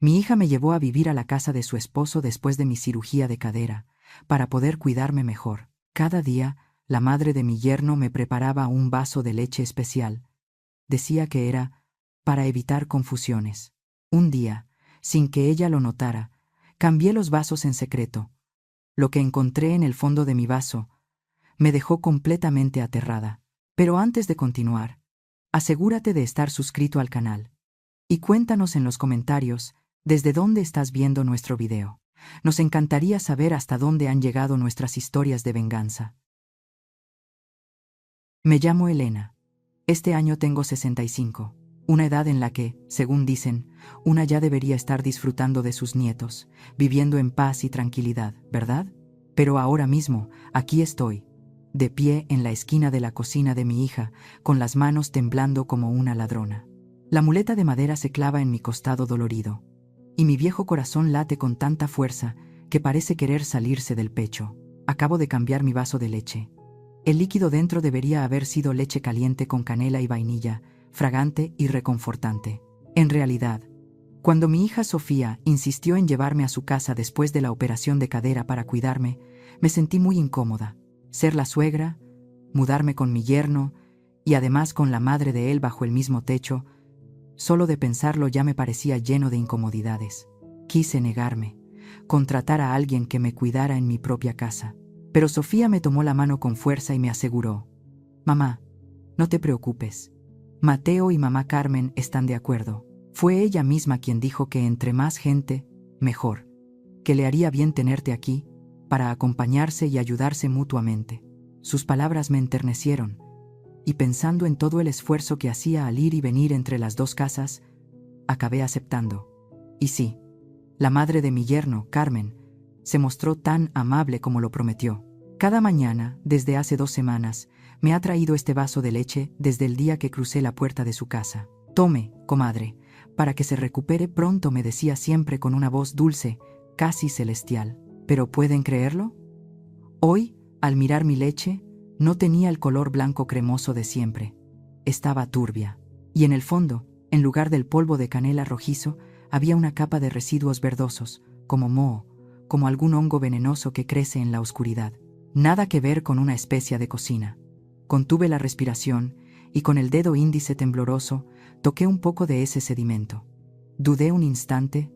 Mi hija me llevó a vivir a la casa de su esposo después de mi cirugía de cadera, para poder cuidarme mejor. Cada día, la madre de mi yerno me preparaba un vaso de leche especial. Decía que era para evitar confusiones. Un día, sin que ella lo notara, cambié los vasos en secreto. Lo que encontré en el fondo de mi vaso me dejó completamente aterrada. Pero antes de continuar, asegúrate de estar suscrito al canal. Y cuéntanos en los comentarios desde dónde estás viendo nuestro video. Nos encantaría saber hasta dónde han llegado nuestras historias de venganza. Me llamo Elena. Este año tengo 65. Una edad en la que, según dicen, una ya debería estar disfrutando de sus nietos, viviendo en paz y tranquilidad, ¿verdad? Pero ahora mismo, aquí estoy, de pie en la esquina de la cocina de mi hija, con las manos temblando como una ladrona. La muleta de madera se clava en mi costado dolorido, y mi viejo corazón late con tanta fuerza que parece querer salirse del pecho. Acabo de cambiar mi vaso de leche. El líquido dentro debería haber sido leche caliente con canela y vainilla, fragante y reconfortante. En realidad, cuando mi hija Sofía insistió en llevarme a su casa después de la operación de cadera para cuidarme, me sentí muy incómoda. Ser la suegra, mudarme con mi yerno y además con la madre de él bajo el mismo techo, solo de pensarlo ya me parecía lleno de incomodidades. Quise negarme, contratar a alguien que me cuidara en mi propia casa. Pero Sofía me tomó la mano con fuerza y me aseguró: «Mamá, no te preocupes. Mateo y mamá Carmen están de acuerdo». Fue ella misma quien dijo que entre más gente, mejor, que le haría bien tenerte aquí, para acompañarse y ayudarse mutuamente. Sus palabras me enternecieron, y pensando en todo el esfuerzo que hacía al ir y venir entre las dos casas, acabé aceptando. Y sí, la madre de mi yerno, Carmen, se mostró tan amable como lo prometió. Cada mañana, desde hace 2 semanas, me ha traído este vaso de leche desde el día que crucé la puerta de su casa. «Tome, comadre, para que se recupere pronto», me decía siempre con una voz dulce, casi celestial. ¿Pero pueden creerlo? Hoy, al mirar mi leche, no tenía el color blanco cremoso de siempre. Estaba turbia. Y en el fondo, en lugar del polvo de canela rojizo, había una capa de residuos verdosos, como moho, como algún hongo venenoso que crece en la oscuridad. Nada que ver con una especia de cocina. Contuve la respiración y con el dedo índice tembloroso toqué un poco de ese sedimento. Dudé un instante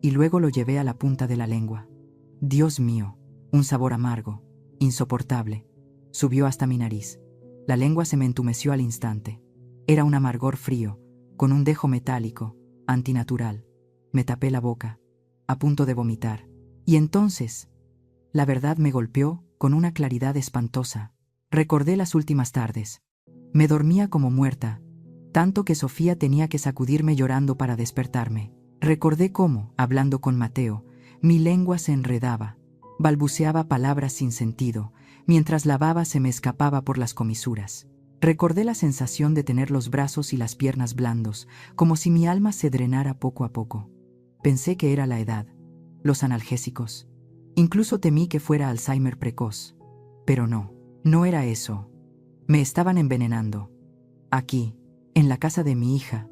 y luego lo llevé a la punta de la lengua. Dios mío, un sabor amargo, insoportable, subió hasta mi nariz. La lengua se me entumeció al instante. Era un amargor frío, con un dejo metálico, antinatural. Me tapé la boca, a punto de vomitar. Y entonces, la verdad me golpeó con una claridad espantosa. Recordé las últimas tardes. Me dormía como muerta, tanto que Sofía tenía que sacudirme llorando para despertarme. Recordé cómo, hablando con Mateo, mi lengua se enredaba, balbuceaba palabras sin sentido, mientras la baba se me escapaba por las comisuras. Recordé la sensación de tener los brazos y las piernas blandos, como si mi alma se drenara poco a poco. Pensé que era la edad, los analgésicos. Incluso temí que fuera Alzheimer precoz. Pero no, no era eso. Me estaban envenenando. Aquí, en la casa de mi hija,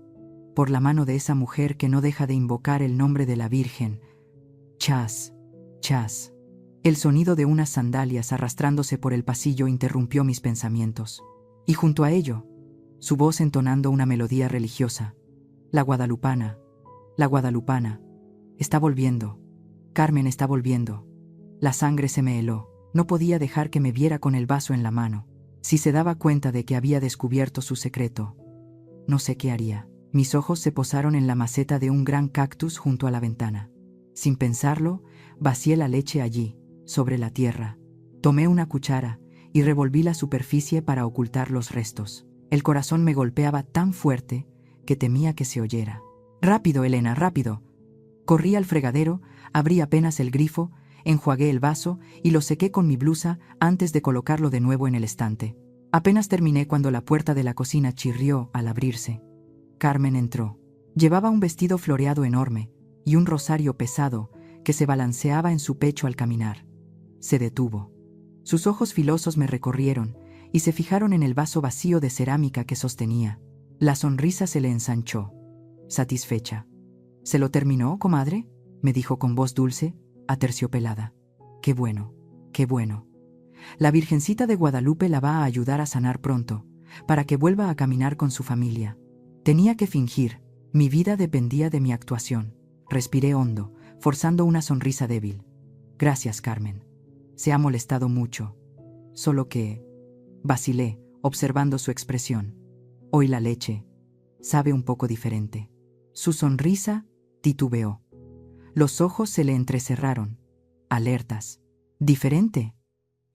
por la mano de esa mujer que no deja de invocar el nombre de la Virgen. Chas, chas. El sonido de unas sandalias arrastrándose por el pasillo interrumpió mis pensamientos. Y junto a ello, su voz entonando una melodía religiosa. La guadalupana, está volviendo. Carmen está volviendo. La sangre se me heló. No podía dejar que me viera con el vaso en la mano. Si se daba cuenta de que había descubierto su secreto, no sé qué haría. Mis ojos se posaron en la maceta de un gran cactus junto a la ventana. Sin pensarlo, vacié la leche allí, sobre la tierra. Tomé una cuchara y revolví la superficie para ocultar los restos. El corazón me golpeaba tan fuerte que temía que se oyera. «Rápido, Elena, rápido». Corrí al fregadero, abrí apenas el grifo, enjuagué el vaso y lo sequé con mi blusa antes de colocarlo de nuevo en el estante. Apenas terminé cuando la puerta de la cocina chirrió al abrirse. Carmen entró. Llevaba un vestido floreado enorme y un rosario pesado que se balanceaba en su pecho al caminar. Se detuvo. Sus ojos filosos me recorrieron y se fijaron en el vaso vacío de cerámica que sostenía. La sonrisa se le ensanchó. Satisfecha. ¿Se lo terminó, comadre?, me dijo con voz dulce, aterciopelada. Qué bueno, qué bueno. La Virgencita de Guadalupe la va a ayudar a sanar pronto, para que vuelva a caminar con su familia. Tenía que fingir, mi vida dependía de mi actuación. Respiré hondo, forzando una sonrisa débil. Gracias, Carmen. Se ha molestado mucho. Solo que... vacilé, observando su expresión. Hoy la leche sabe un poco diferente. Su sonrisa titubeó. Los ojos se le entrecerraron, alertas. «¿Diferente?»,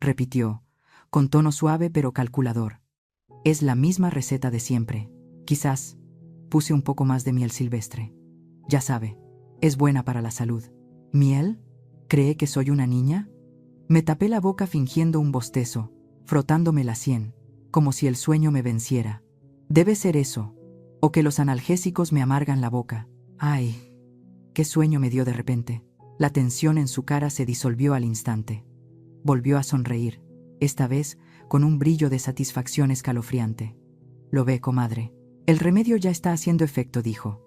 repitió, con tono suave pero calculador. «Es la misma receta de siempre. Quizás puse un poco más de miel silvestre. Ya sabe, es buena para la salud». «¿Miel? ¿Cree que soy una niña?». Me tapé la boca fingiendo un bostezo, frotándome la sien, como si el sueño me venciera. Debe ser eso, o que los analgésicos me amargan la boca. ¡Ay! ¡Qué sueño me dio de repente! La tensión en su cara se disolvió al instante. Volvió a sonreír, esta vez con un brillo de satisfacción escalofriante. «Lo ve, comadre. El remedio ya está haciendo efecto», dijo,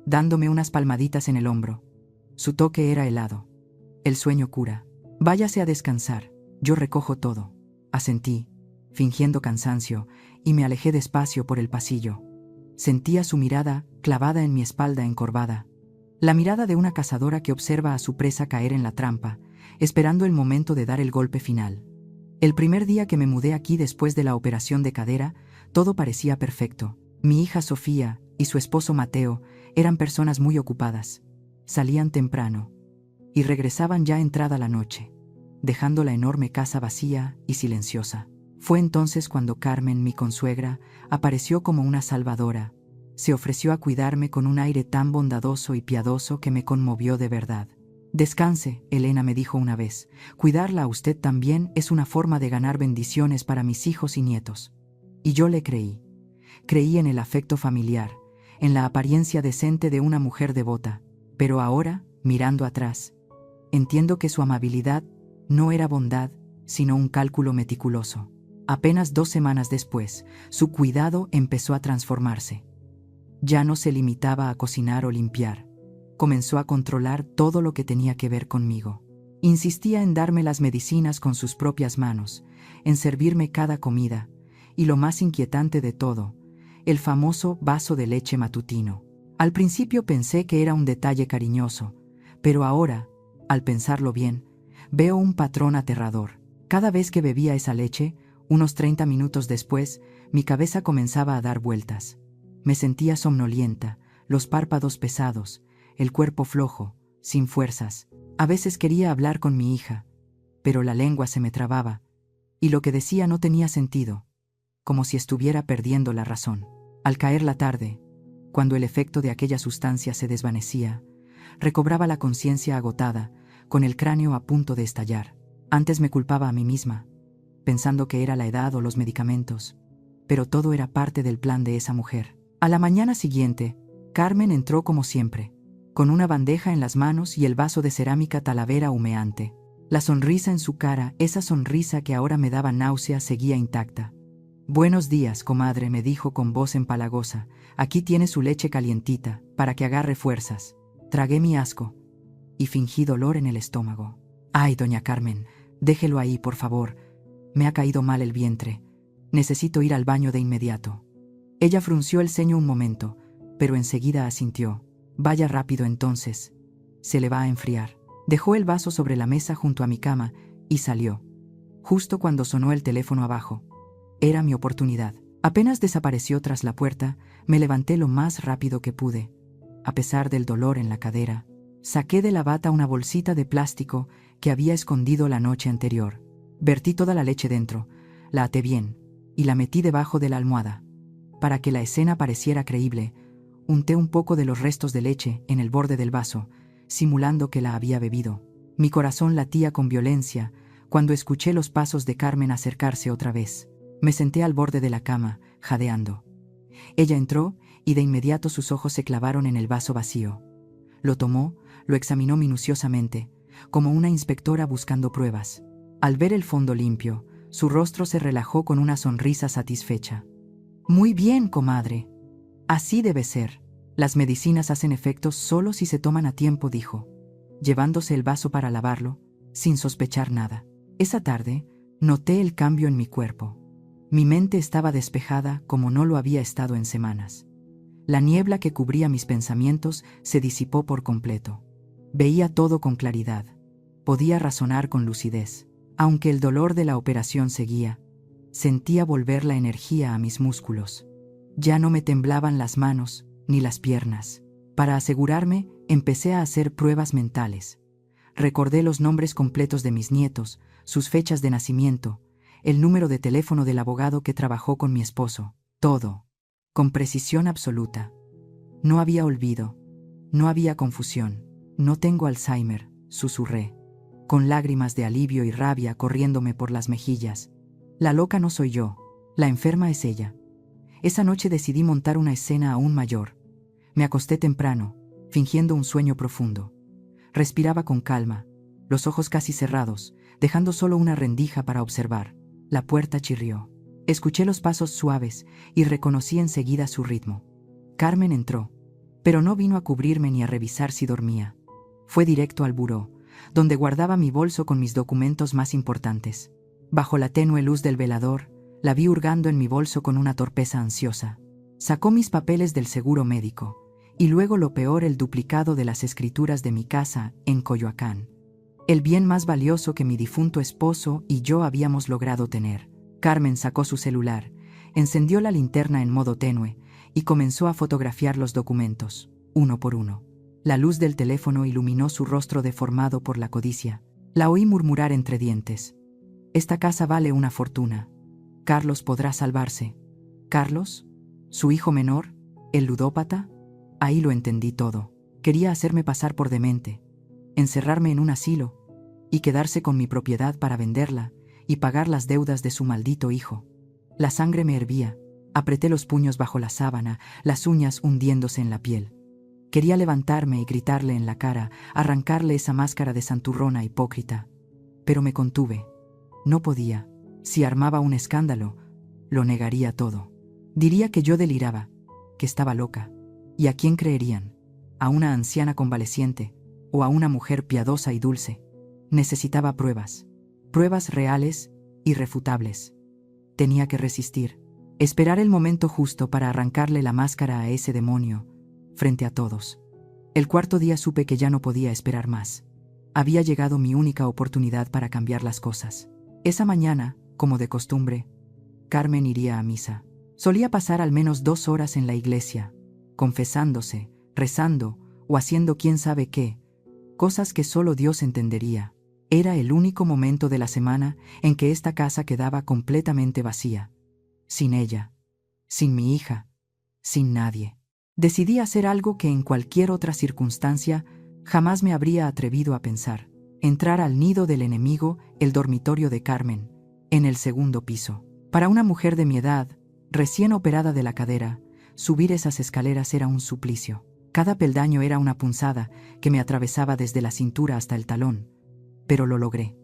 dándome unas palmaditas en el hombro. Su toque era helado. «El sueño cura. Váyase a descansar. Yo recojo todo». Asentí, fingiendo cansancio, y me alejé despacio por el pasillo. Sentía su mirada clavada en mi espalda encorvada. La mirada de una cazadora que observa a su presa caer en la trampa, esperando el momento de dar el golpe final. El primer día que me mudé aquí después de la operación de cadera, todo parecía perfecto. Mi hija Sofía y su esposo Mateo eran personas muy ocupadas. Salían temprano y regresaban ya entrada la noche, dejando la enorme casa vacía y silenciosa. Fue entonces cuando Carmen, mi consuegra, apareció como una salvadora. Se ofreció a cuidarme con un aire tan bondadoso y piadoso que me conmovió de verdad. «Descanse», Elena me dijo una vez. «Cuidarla a usted también es una forma de ganar bendiciones para mis hijos y nietos». Y yo le creí. Creí en el afecto familiar, en la apariencia decente de una mujer devota. Pero ahora, mirando atrás, entiendo que su amabilidad no era bondad, sino un cálculo meticuloso. Apenas 2 semanas después, su cuidado empezó a transformarse. Ya no se limitaba a cocinar o limpiar. Comenzó a controlar todo lo que tenía que ver conmigo. Insistía en darme las medicinas con sus propias manos, en servirme cada comida, y lo más inquietante de todo, el famoso vaso de leche matutino. Al principio pensé que era un detalle cariñoso, pero ahora, al pensarlo bien, veo un patrón aterrador. Cada vez que bebía esa leche, unos 30 minutos después, mi cabeza comenzaba a dar vueltas. Me sentía somnolienta, los párpados pesados, el cuerpo flojo, sin fuerzas. A veces quería hablar con mi hija, pero la lengua se me trababa, y lo que decía no tenía sentido, como si estuviera perdiendo la razón. Al caer la tarde, cuando el efecto de aquella sustancia se desvanecía, recobraba la conciencia agotada, con el cráneo a punto de estallar. Antes me culpaba a mí misma, pensando que era la edad o los medicamentos, pero todo era parte del plan de esa mujer. A la mañana siguiente, Carmen entró como siempre, con una bandeja en las manos y el vaso de cerámica Talavera humeante. La sonrisa en su cara, esa sonrisa que ahora me daba náusea, seguía intacta. «Buenos días, comadre», me dijo con voz empalagosa. «Aquí tiene su leche calientita, para que agarre fuerzas». Tragué mi asco y fingí dolor en el estómago. «Ay, doña Carmen, déjelo ahí, por favor. Me ha caído mal el vientre. Necesito ir al baño de inmediato». Ella frunció el ceño un momento, pero enseguida asintió. «Vaya rápido entonces. Se le va a enfriar». Dejó el vaso sobre la mesa junto a mi cama y salió. Justo cuando sonó el teléfono abajo. Era mi oportunidad. Apenas desapareció tras la puerta, me levanté lo más rápido que pude. A pesar del dolor en la cadera, saqué de la bata una bolsita de plástico que había escondido la noche anterior. Vertí toda la leche dentro, la até bien y la metí debajo de la almohada. Para que la escena pareciera creíble, unté un poco de los restos de leche en el borde del vaso, simulando que la había bebido. Mi corazón latía con violencia cuando escuché los pasos de Carmen acercarse otra vez. Me senté al borde de la cama, jadeando. Ella entró y de inmediato sus ojos se clavaron en el vaso vacío. Lo tomó, lo examinó minuciosamente, como una inspectora buscando pruebas. Al ver el fondo limpio, su rostro se relajó con una sonrisa satisfecha. «Muy bien, comadre. Así debe ser. Las medicinas hacen efecto solo si se toman a tiempo, dijo, llevándose el vaso para lavarlo, sin sospechar nada. Esa tarde, noté el cambio en mi cuerpo. Mi mente estaba despejada como no lo había estado en semanas. La niebla que cubría mis pensamientos se disipó por completo. Veía todo con claridad. Podía razonar con lucidez. Aunque el dolor de la operación seguía, sentía volver la energía a mis músculos. Ya no me temblaban las manos ni las piernas. Para asegurarme, empecé a hacer pruebas mentales. Recordé los nombres completos de mis nietos, sus fechas de nacimiento, el número de teléfono del abogado que trabajó con mi esposo. Todo, con precisión absoluta. No había olvido, no había confusión. No tengo Alzheimer, susurré, con lágrimas de alivio y rabia corriéndome por las mejillas. La loca no soy yo, la enferma es ella. Esa noche decidí montar una escena aún mayor. Me acosté temprano, fingiendo un sueño profundo. Respiraba con calma, los ojos casi cerrados, dejando solo una rendija para observar. La puerta chirrió. Escuché los pasos suaves y reconocí enseguida su ritmo. Carmen entró, pero no vino a cubrirme ni a revisar si dormía. Fue directo al buró, donde guardaba mi bolso con mis documentos más importantes. Bajo la tenue luz del velador, la vi hurgando en mi bolso con una torpeza ansiosa. Sacó mis papeles del seguro médico, y luego lo peor, el duplicado de las escrituras de mi casa en Coyoacán. El bien más valioso que mi difunto esposo y yo habíamos logrado tener. Carmen sacó su celular, encendió la linterna en modo tenue y comenzó a fotografiar los documentos, uno por uno. La luz del teléfono iluminó su rostro deformado por la codicia. La oí murmurar entre dientes: «Esta casa vale una fortuna. Carlos podrá salvarse». ¿Carlos? ¿Su hijo menor? ¿El ludópata? Ahí lo entendí todo. Quería hacerme pasar por demente, encerrarme en un asilo y quedarse con mi propiedad para venderla y pagar las deudas de su maldito hijo. La sangre me hervía. Apreté los puños bajo la sábana, las uñas hundiéndose en la piel. Quería levantarme y gritarle en la cara, arrancarle esa máscara de santurrona hipócrita. Pero me contuve. No podía. Si armaba un escándalo, lo negaría todo. Diría que yo deliraba, que estaba loca. ¿Y a quién creerían? ¿A una anciana convaleciente o a una mujer piadosa y dulce? Necesitaba pruebas. Pruebas reales, irrefutables. Tenía que resistir. Esperar el momento justo para arrancarle la máscara a ese demonio, frente a todos. El cuarto día supe que ya no podía esperar más. Había llegado mi única oportunidad para cambiar las cosas. Esa mañana, como de costumbre, Carmen iría a misa. Solía pasar al menos 2 horas en la iglesia, confesándose, rezando o haciendo quién sabe qué, cosas que solo Dios entendería. Era el único momento de la semana en que esta casa quedaba completamente vacía. Sin ella, sin mi hija, sin nadie. Decidí hacer algo que en cualquier otra circunstancia jamás me habría atrevido a pensar: entrar al nido del enemigo, el dormitorio de Carmen, en el 2º piso. Para una mujer de mi edad, recién operada de la cadera, subir esas escaleras era un suplicio. Cada peldaño era una punzada que me atravesaba desde la cintura hasta el talón. Pero lo logré.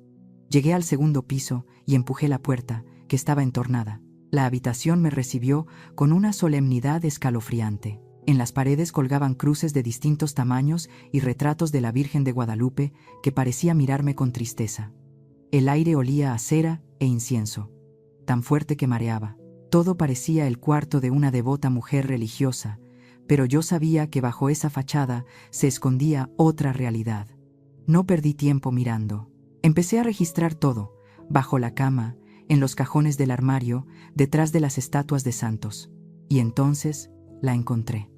Llegué al 2º piso y empujé la puerta, que estaba entornada. La habitación me recibió con una solemnidad escalofriante. En las paredes colgaban cruces de distintos tamaños y retratos de la Virgen de Guadalupe que parecía mirarme con tristeza. El aire olía a cera e incienso, tan fuerte que mareaba. Todo parecía el cuarto de una devota mujer religiosa, pero yo sabía que bajo esa fachada se escondía otra realidad. No perdí tiempo mirando. Empecé a registrar todo, bajo la cama, en los cajones del armario, detrás de las estatuas de santos. Y entonces la encontré.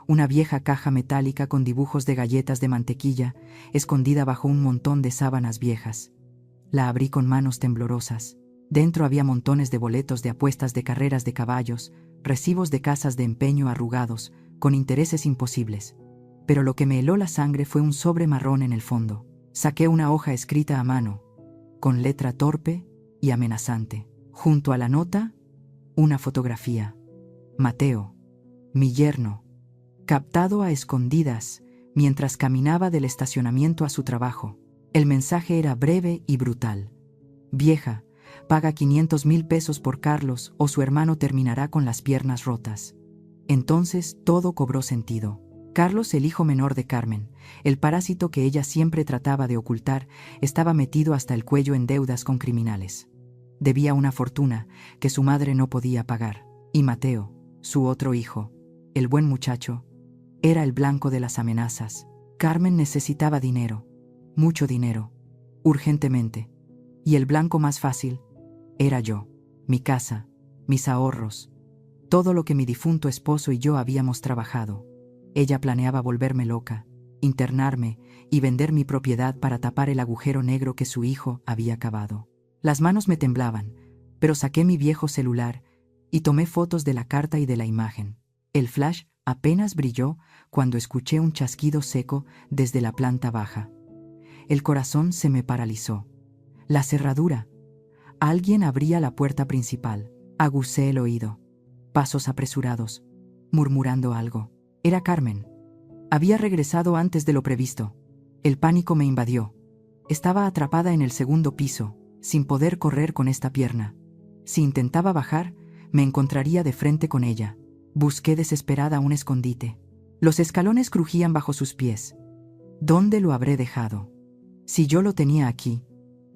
Una vieja caja metálica con dibujos de galletas de mantequilla, escondida bajo un montón de sábanas viejas. La abrí con manos temblorosas. Dentro había montones de boletos de apuestas de carreras de caballos, recibos de casas de empeño arrugados, con intereses imposibles. Pero lo que me heló la sangre fue un sobre marrón en el fondo. Saqué una hoja escrita a mano, con letra torpe y amenazante. Junto a la nota, una fotografía. Mateo, mi yerno, captado a escondidas mientras caminaba del estacionamiento a su trabajo. El mensaje era breve y brutal. Vieja, paga 500,000 pesos por Carlos o su hermano terminará con las piernas rotas. Entonces todo cobró sentido. Carlos, el hijo menor de Carmen, el parásito que ella siempre trataba de ocultar, estaba metido hasta el cuello en deudas con criminales. Debía una fortuna que su madre no podía pagar. Y Mateo, su otro hijo, el buen muchacho, era el blanco de las amenazas. Carmen necesitaba dinero, mucho dinero, urgentemente. Y el blanco más fácil era yo, mi casa, mis ahorros, todo lo que mi difunto esposo y yo habíamos trabajado. Ella planeaba volverme loca, internarme y vender mi propiedad para tapar el agujero negro que su hijo había cavado. Las manos me temblaban, pero saqué mi viejo celular y tomé fotos de la carta y de la imagen. El flash apenas brilló cuando escuché un chasquido seco desde la planta baja. El corazón se me paralizó. La cerradura. Alguien abría la puerta principal. Aguzé el oído. Pasos apresurados, murmurando algo. Era Carmen. Había regresado antes de lo previsto. El pánico me invadió. Estaba atrapada en el segundo piso, sin poder correr con esta pierna. Si intentaba bajar, me encontraría de frente con ella. Busqué desesperada un escondite. Los escalones crujían bajo sus pies. ¿Dónde lo habré dejado? Si yo lo tenía aquí,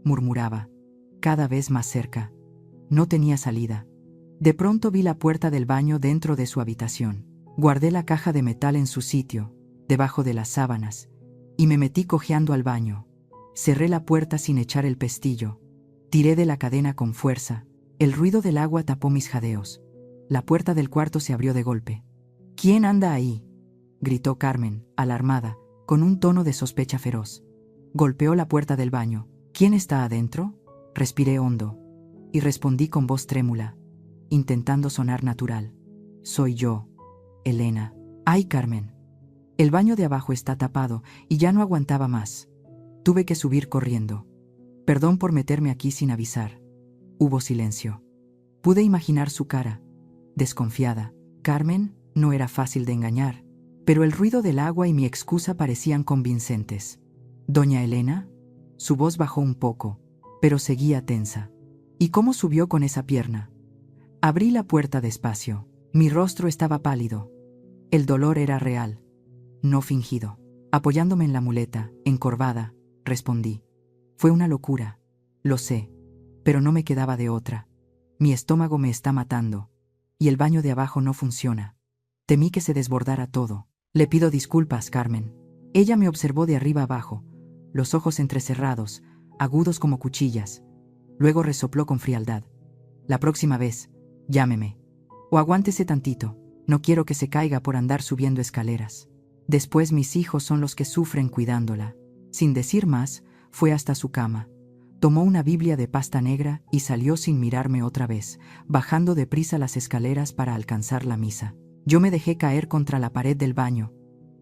murmuraba, cada vez más cerca. No tenía salida. De pronto vi la puerta del baño dentro de su habitación. Guardé la caja de metal en su sitio, debajo de las sábanas, y me metí cojeando al baño. Cerré la puerta sin echar el pestillo. Tiré de la cadena con fuerza. El ruido del agua tapó mis jadeos. La puerta del cuarto se abrió de golpe. ¿Quién anda ahí?, gritó Carmen, alarmada, con un tono de sospecha feroz. Golpeó la puerta del baño. ¿Quién está adentro?, respiré hondo, y respondí con voz trémula, intentando sonar natural. Soy yo, Elena. ¡Ay, Carmen! El baño de abajo está tapado y ya no aguantaba más. Tuve que subir corriendo. Perdón por meterme aquí sin avisar. Hubo silencio. Pude imaginar su cara, desconfiada. Carmen no era fácil de engañar, pero el ruido del agua y mi excusa parecían convincentes. ¿Doña Elena? Su voz bajó un poco, pero seguía tensa. ¿Y cómo subió con esa pierna? Abrí la puerta despacio. Mi rostro estaba pálido. El dolor era real, no fingido. Apoyándome en la muleta, encorvada, respondí. Fue una locura, lo sé, pero no me quedaba de otra. Mi estómago me está matando, y el baño de abajo no funciona. Temí que se desbordara todo. Le pido disculpas, Carmen. Ella me observó de arriba abajo, los ojos entrecerrados, agudos como cuchillas. Luego resopló con frialdad. La próxima vez, llámeme. O aguántese tantito, no quiero que se caiga por andar subiendo escaleras. Después mis hijos son los que sufren cuidándola. Sin decir más, fue hasta su cama. Tomó una Biblia de pasta negra y salió sin mirarme otra vez, bajando deprisa las escaleras para alcanzar la misa. Yo me dejé caer contra la pared del baño,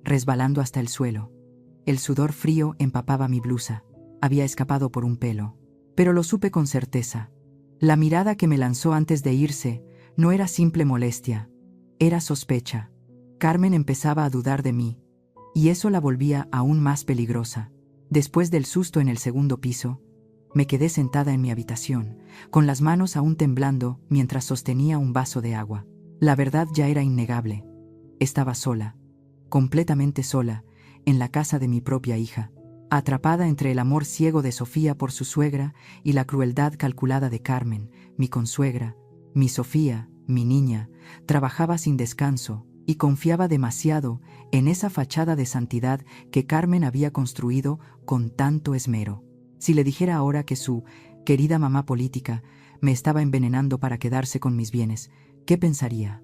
resbalando hasta el suelo. El sudor frío empapaba mi blusa. Había escapado por un pelo, pero lo supe con certeza. La mirada que me lanzó antes de irse no era simple molestia, era sospecha. Carmen empezaba a dudar de mí, y eso la volvía aún más peligrosa. Después del susto en el segundo piso, me quedé sentada en mi habitación, con las manos aún temblando mientras sostenía un vaso de agua. La verdad ya era innegable. Estaba sola, completamente sola, en la casa de mi propia hija, atrapada entre el amor ciego de Sofía por su suegra y la crueldad calculada de Carmen, mi consuegra. Mi Sofía, mi niña, trabajaba sin descanso y confiaba demasiado en esa fachada de santidad que Carmen había construido con tanto esmero. Si le dijera ahora que su querida mamá política me estaba envenenando para quedarse con mis bienes, ¿qué pensaría?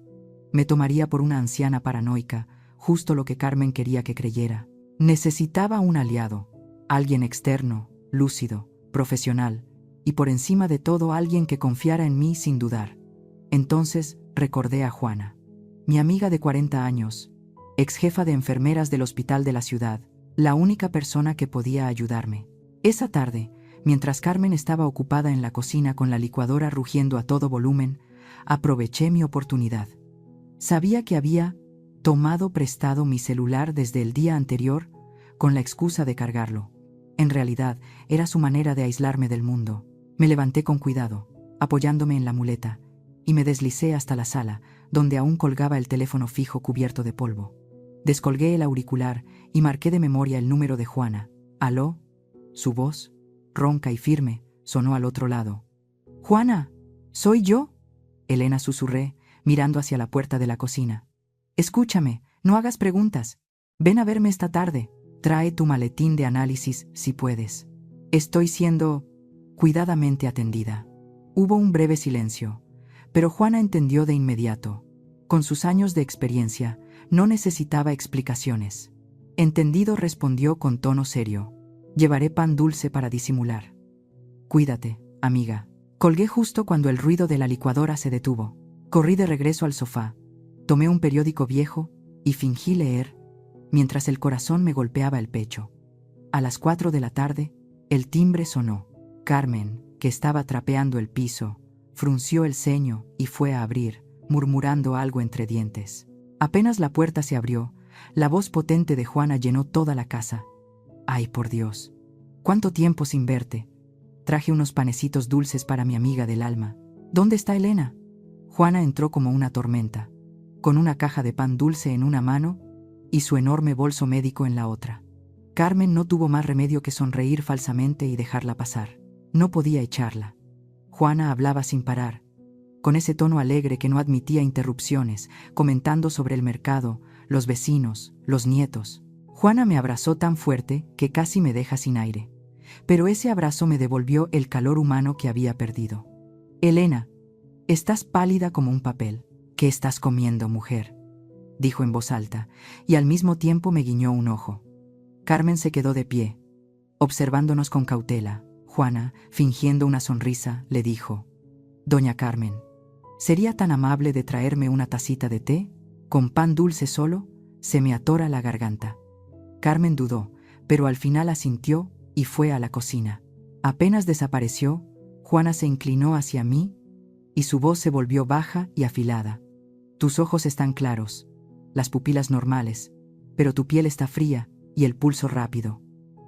Me tomaría por una anciana paranoica, justo lo que Carmen quería que creyera. Necesitaba un aliado, alguien externo, lúcido, profesional, y por encima de todo alguien que confiara en mí sin dudar. Entonces recordé a Juana, mi amiga de 40 años, ex jefa de enfermeras del hospital de la ciudad, la única persona que podía ayudarme. Esa tarde, mientras Carmen estaba ocupada en la cocina con la licuadora rugiendo a todo volumen, aproveché mi oportunidad. Sabía que había tomado prestado mi celular desde el día anterior con la excusa de cargarlo. En realidad, era su manera de aislarme del mundo. Me levanté con cuidado, apoyándome en la muleta, y me deslicé hasta la sala, donde aún colgaba el teléfono fijo cubierto de polvo. Descolgué el auricular y marqué de memoria el número de Juana. «¿Aló?» Su voz, ronca y firme, sonó al otro lado. «Juana, ¿soy yo?», Elena susurré, mirando hacia la puerta de la cocina. «Escúchame, no hagas preguntas. Ven a verme esta tarde. Trae tu maletín de análisis si puedes. Estoy siendo cuidadamente atendida». Hubo un breve silencio, pero Juana entendió de inmediato. Con sus años de experiencia, no necesitaba explicaciones. Entendido, respondió con tono serio. «Llevaré pan dulce para disimular». «Cuídate, amiga». Colgué justo cuando el ruido de la licuadora se detuvo. Corrí de regreso al sofá, tomé un periódico viejo y fingí leer, mientras el corazón me golpeaba el pecho. A las 4 de la tarde, el timbre sonó. Carmen, que estaba trapeando el piso, frunció el ceño y fue a abrir, murmurando algo entre dientes. Apenas la puerta se abrió, la voz potente de Juana llenó toda la casa. «Ay, por Dios, ¿cuánto tiempo sin verte? Traje unos panecitos dulces para mi amiga del alma. ¿Dónde está Elena?». Juana entró como una tormenta, con una caja de pan dulce en una mano y su enorme bolso médico en la otra. Carmen no tuvo más remedio que sonreír falsamente y dejarla pasar. No podía echarla. Juana hablaba sin parar, con ese tono alegre que no admitía interrupciones, comentando sobre el mercado, los vecinos, los nietos. Juana me abrazó tan fuerte que casi me deja sin aire. Pero ese abrazo me devolvió el calor humano que había perdido. «Elena, estás pálida como un papel. ¿Qué estás comiendo, mujer?», dijo en voz alta, y al mismo tiempo me guiñó un ojo. Carmen se quedó de pie, observándonos con cautela. Juana, fingiendo una sonrisa, le dijo: «Doña Carmen, ¿sería tan amable de traerme una tacita de té? Con pan dulce solo, se me atora la garganta». Carmen dudó, pero al final asintió y fue a la cocina. Apenas desapareció, Juana se inclinó hacia mí y su voz se volvió baja y afilada. «Tus ojos están claros, las pupilas normales, pero tu piel está fría y el pulso rápido.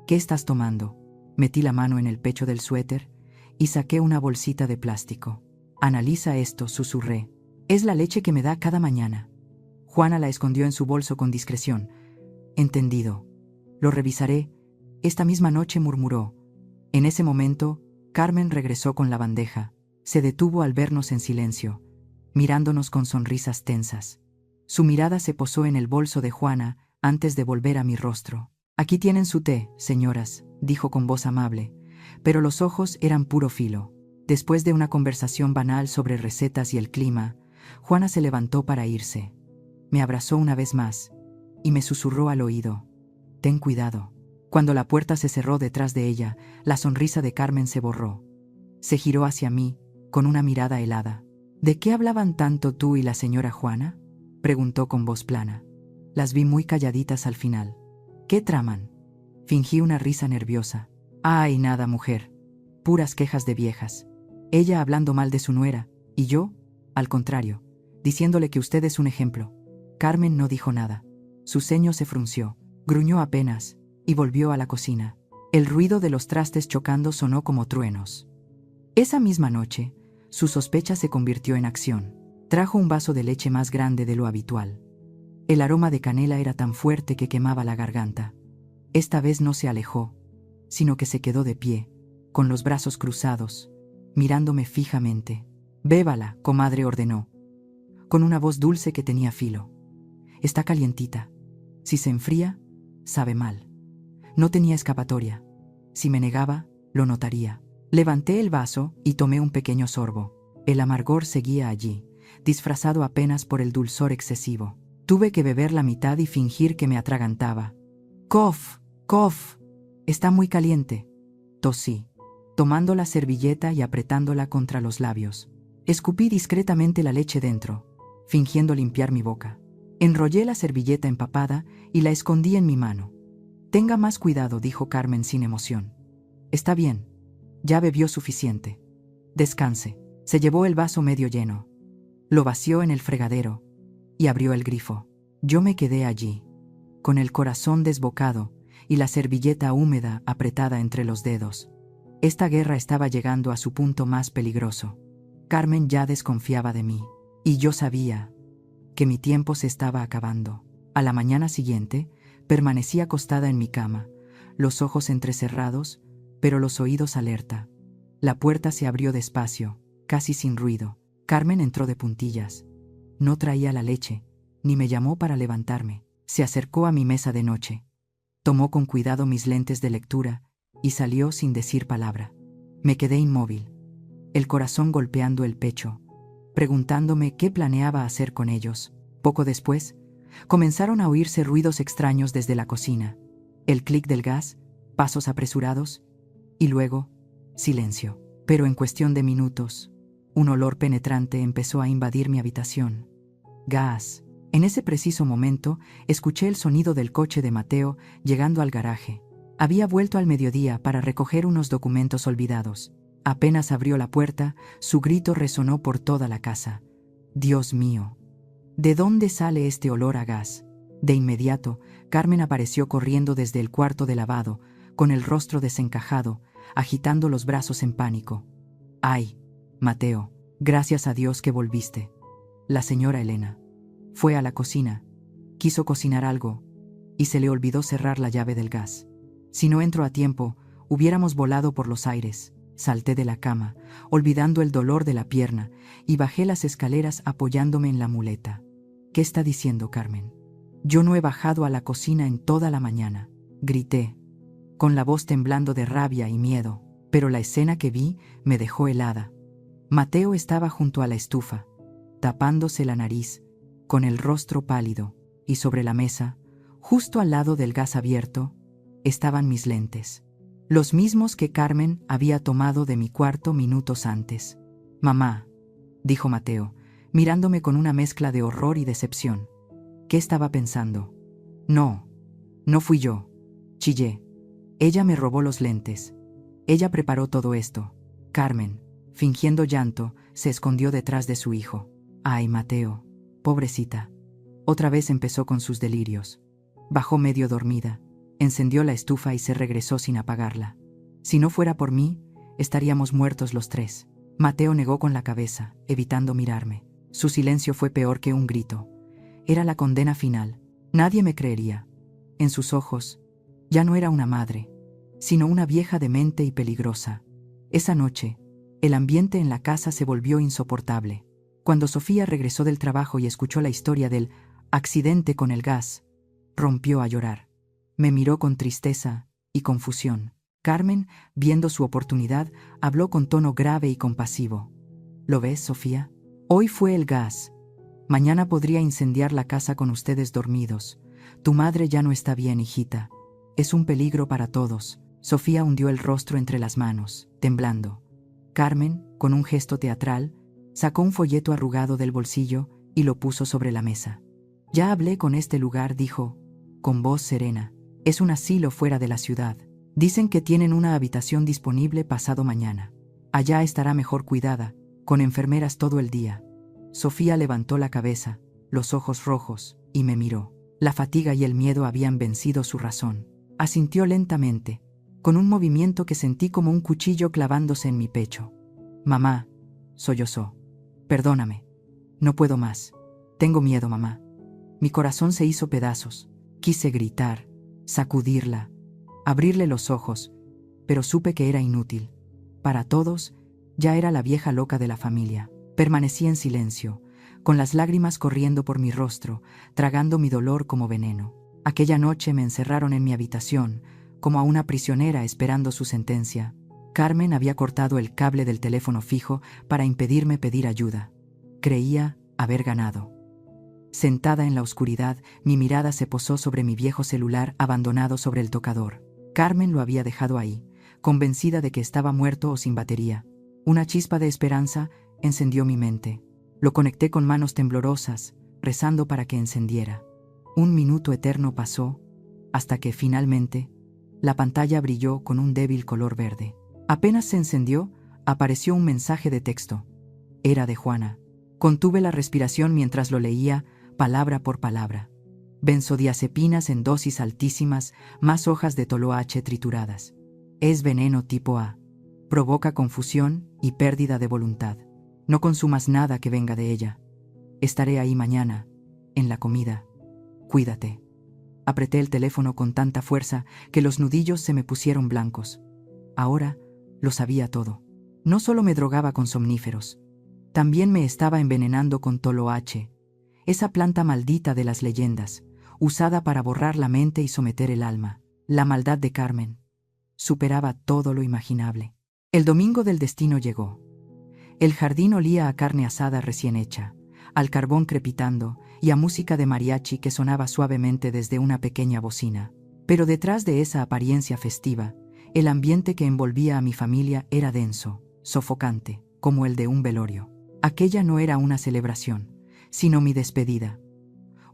¿Qué estás tomando?». Metí la mano en el pecho del suéter y saqué una bolsita de plástico. «Analiza esto», susurré. «Es la leche que me da cada mañana». Juana la escondió en su bolso con discreción. «Entendido. Lo revisaré. Esta misma noche», murmuró. En ese momento, Carmen regresó con la bandeja. Se detuvo al vernos en silencio, mirándonos con sonrisas tensas. Su mirada se posó en el bolso de Juana antes de volver a mi rostro. «Aquí tienen su té, señoras», dijo con voz amable, pero los ojos eran puro filo. Después de una conversación banal sobre recetas y el clima, Juana se levantó para irse. Me abrazó una vez más y me susurró al oído: «Ten cuidado». Cuando la puerta se cerró detrás de ella, la sonrisa de Carmen se borró. Se giró hacia mí, con una mirada helada. «¿De qué hablaban tanto tú y la señora Juana?», preguntó con voz plana. «Las vi muy calladitas al final». «¿Qué traman?». Fingí una risa nerviosa. «Ay, nada, mujer. Puras quejas de viejas. Ella hablando mal de su nuera, y yo, al contrario, diciéndole que usted es un ejemplo». Carmen no dijo nada. Su ceño se frunció, gruñó apenas, y volvió a la cocina. El ruido de los trastes chocando sonó como truenos. Esa misma noche, su sospecha se convirtió en acción. Trajo un vaso de leche más grande de lo habitual. El aroma de canela era tan fuerte que quemaba la garganta. Esta vez no se alejó, sino que se quedó de pie, con los brazos cruzados, mirándome fijamente. «Bébala», comadre, ordenó, con una voz dulce que tenía filo. «Está calientita. Si se enfría, sabe mal». No tenía escapatoria. Si me negaba, lo notaría. Levanté el vaso y tomé un pequeño sorbo. El amargor seguía allí, disfrazado apenas por el dulzor excesivo. Tuve que beber la mitad y fingir que me atragantaba. «Cof, cof, está muy caliente», tosí, tomando la servilleta y apretándola contra los labios. Escupí discretamente la leche dentro, fingiendo limpiar mi boca. Enrollé la servilleta empapada y la escondí en mi mano. «Tenga más cuidado», dijo Carmen sin emoción. «Está bien, ya bebió suficiente. Descanse». Se llevó el vaso medio lleno, lo vació en el fregadero y abrió el grifo. Yo me quedé allí, con el corazón desbocado y la servilleta húmeda apretada entre los dedos. Esta guerra estaba llegando a su punto más peligroso. Carmen ya desconfiaba de mí, y yo sabía que mi tiempo se estaba acabando. A la mañana siguiente, permanecí acostada en mi cama, los ojos entrecerrados, pero los oídos alerta. La puerta se abrió despacio, casi sin ruido. Carmen entró de puntillas. No traía la leche, ni me llamó para levantarme. Se acercó a mi mesa de noche. Tomó con cuidado mis lentes de lectura y salió sin decir palabra. Me quedé inmóvil, el corazón golpeando el pecho, preguntándome qué planeaba hacer con ellos. Poco después, comenzaron a oírse ruidos extraños desde la cocina. El clic del gas, pasos apresurados y luego, silencio. Pero en cuestión de minutos, un olor penetrante empezó a invadir mi habitación. Gas. En ese preciso momento, escuché el sonido del coche de Mateo llegando al garaje. Había vuelto al mediodía para recoger unos documentos olvidados. Apenas abrió la puerta, su grito resonó por toda la casa. Dios mío, ¿de dónde sale este olor a gas? De inmediato, Carmen apareció corriendo desde el cuarto de lavado, con el rostro desencajado, agitando los brazos en pánico. ¡Ay, Mateo! Gracias a Dios que volviste. La señora Elena fue a la cocina, quiso cocinar algo, y se le olvidó cerrar la llave del gas. Si no entro a tiempo, hubiéramos volado por los aires. Salté de la cama, olvidando el dolor de la pierna, y bajé las escaleras apoyándome en la muleta. ¿Qué está diciendo Carmen? Yo no he bajado a la cocina en toda la mañana, grité, con la voz temblando de rabia y miedo, pero la escena que vi me dejó helada. Mateo estaba junto a la estufa, tapándose la nariz, con el rostro pálido, y sobre la mesa, justo al lado del gas abierto, estaban mis lentes, los mismos que Carmen había tomado de mi cuarto minutos antes. «Mamá», dijo Mateo, mirándome con una mezcla de horror y decepción. ¿Qué estaba pensando? No fui yo, chillé. Ella me robó los lentes. Ella preparó todo esto. Carmen, fingiendo llanto, se escondió detrás de su hijo. Ay, Mateo, pobrecita. Otra vez empezó con sus delirios. Bajó medio dormida, encendió la estufa y se regresó sin apagarla. Si no fuera por mí, estaríamos muertos los tres. Mateo negó con la cabeza, evitando mirarme. Su silencio fue peor que un grito. Era la condena final. Nadie me creería. En sus ojos, ya no era una madre, sino una vieja demente y peligrosa. Esa noche, el ambiente en la casa se volvió insoportable. Cuando Sofía regresó del trabajo y escuchó la historia del accidente con el gas, rompió a llorar. Me miró con tristeza y confusión. Carmen, viendo su oportunidad, habló con tono grave y compasivo. ¿Lo ves, Sofía? Hoy fue el gas. Mañana podría incendiar la casa con ustedes dormidos. Tu madre ya no está bien, hijita. Es un peligro para todos. Sofía hundió el rostro entre las manos, temblando. Carmen, con un gesto teatral, sacó un folleto arrugado del bolsillo y lo puso sobre la mesa. Ya hablé con este lugar, dijo, con voz serena. Es un asilo fuera de la ciudad. Dicen que tienen una habitación disponible pasado mañana. Allá estará mejor cuidada, con enfermeras todo el día. Sofía levantó la cabeza, los ojos rojos, y me miró. La fatiga y el miedo habían vencido su razón. Asintió lentamente, con un movimiento que sentí como un cuchillo clavándose en mi pecho. Mamá, sollozó. Perdóname. No puedo más. Tengo miedo, mamá. Mi corazón se hizo pedazos. Quise gritar, sacudirla, abrirle los ojos, pero supe que era inútil. Para todos, ya era la vieja loca de la familia. Permanecí en silencio, con las lágrimas corriendo por mi rostro, tragando mi dolor como veneno. Aquella noche me encerraron en mi habitación, como a una prisionera esperando su sentencia. Carmen había cortado el cable del teléfono fijo para impedirme pedir ayuda. Creía haber ganado. Sentada en la oscuridad, mi mirada se posó sobre mi viejo celular abandonado sobre el tocador. Carmen lo había dejado ahí, convencida de que estaba muerto o sin batería. Una chispa de esperanza encendió mi mente. Lo conecté con manos temblorosas, rezando para que encendiera. Un minuto eterno pasó, hasta que finalmente la pantalla brilló con un débil color verde. Apenas se encendió, apareció un mensaje de texto. Era de Juana. Contuve la respiración mientras lo leía, palabra por palabra. Benzodiazepinas en dosis altísimas, más hojas de toloache trituradas. Es veneno tipo A. Provoca confusión y pérdida de voluntad. No consumas nada que venga de ella. Estaré ahí mañana, en la comida. Cuídate. Apreté el teléfono con tanta fuerza que los nudillos se me pusieron blancos. Ahora lo sabía todo. No solo me drogaba con somníferos, también me estaba envenenando con toloache, esa planta maldita de las leyendas, usada para borrar la mente y someter el alma. La maldad de Carmen superaba todo lo imaginable. El domingo del destino llegó. El jardín olía a carne asada recién hecha, al carbón crepitando y a música de mariachi que sonaba suavemente desde una pequeña bocina. Pero detrás de esa apariencia festiva, el ambiente que envolvía a mi familia era denso, sofocante, como el de un velorio. Aquella no era una celebración, sino mi despedida.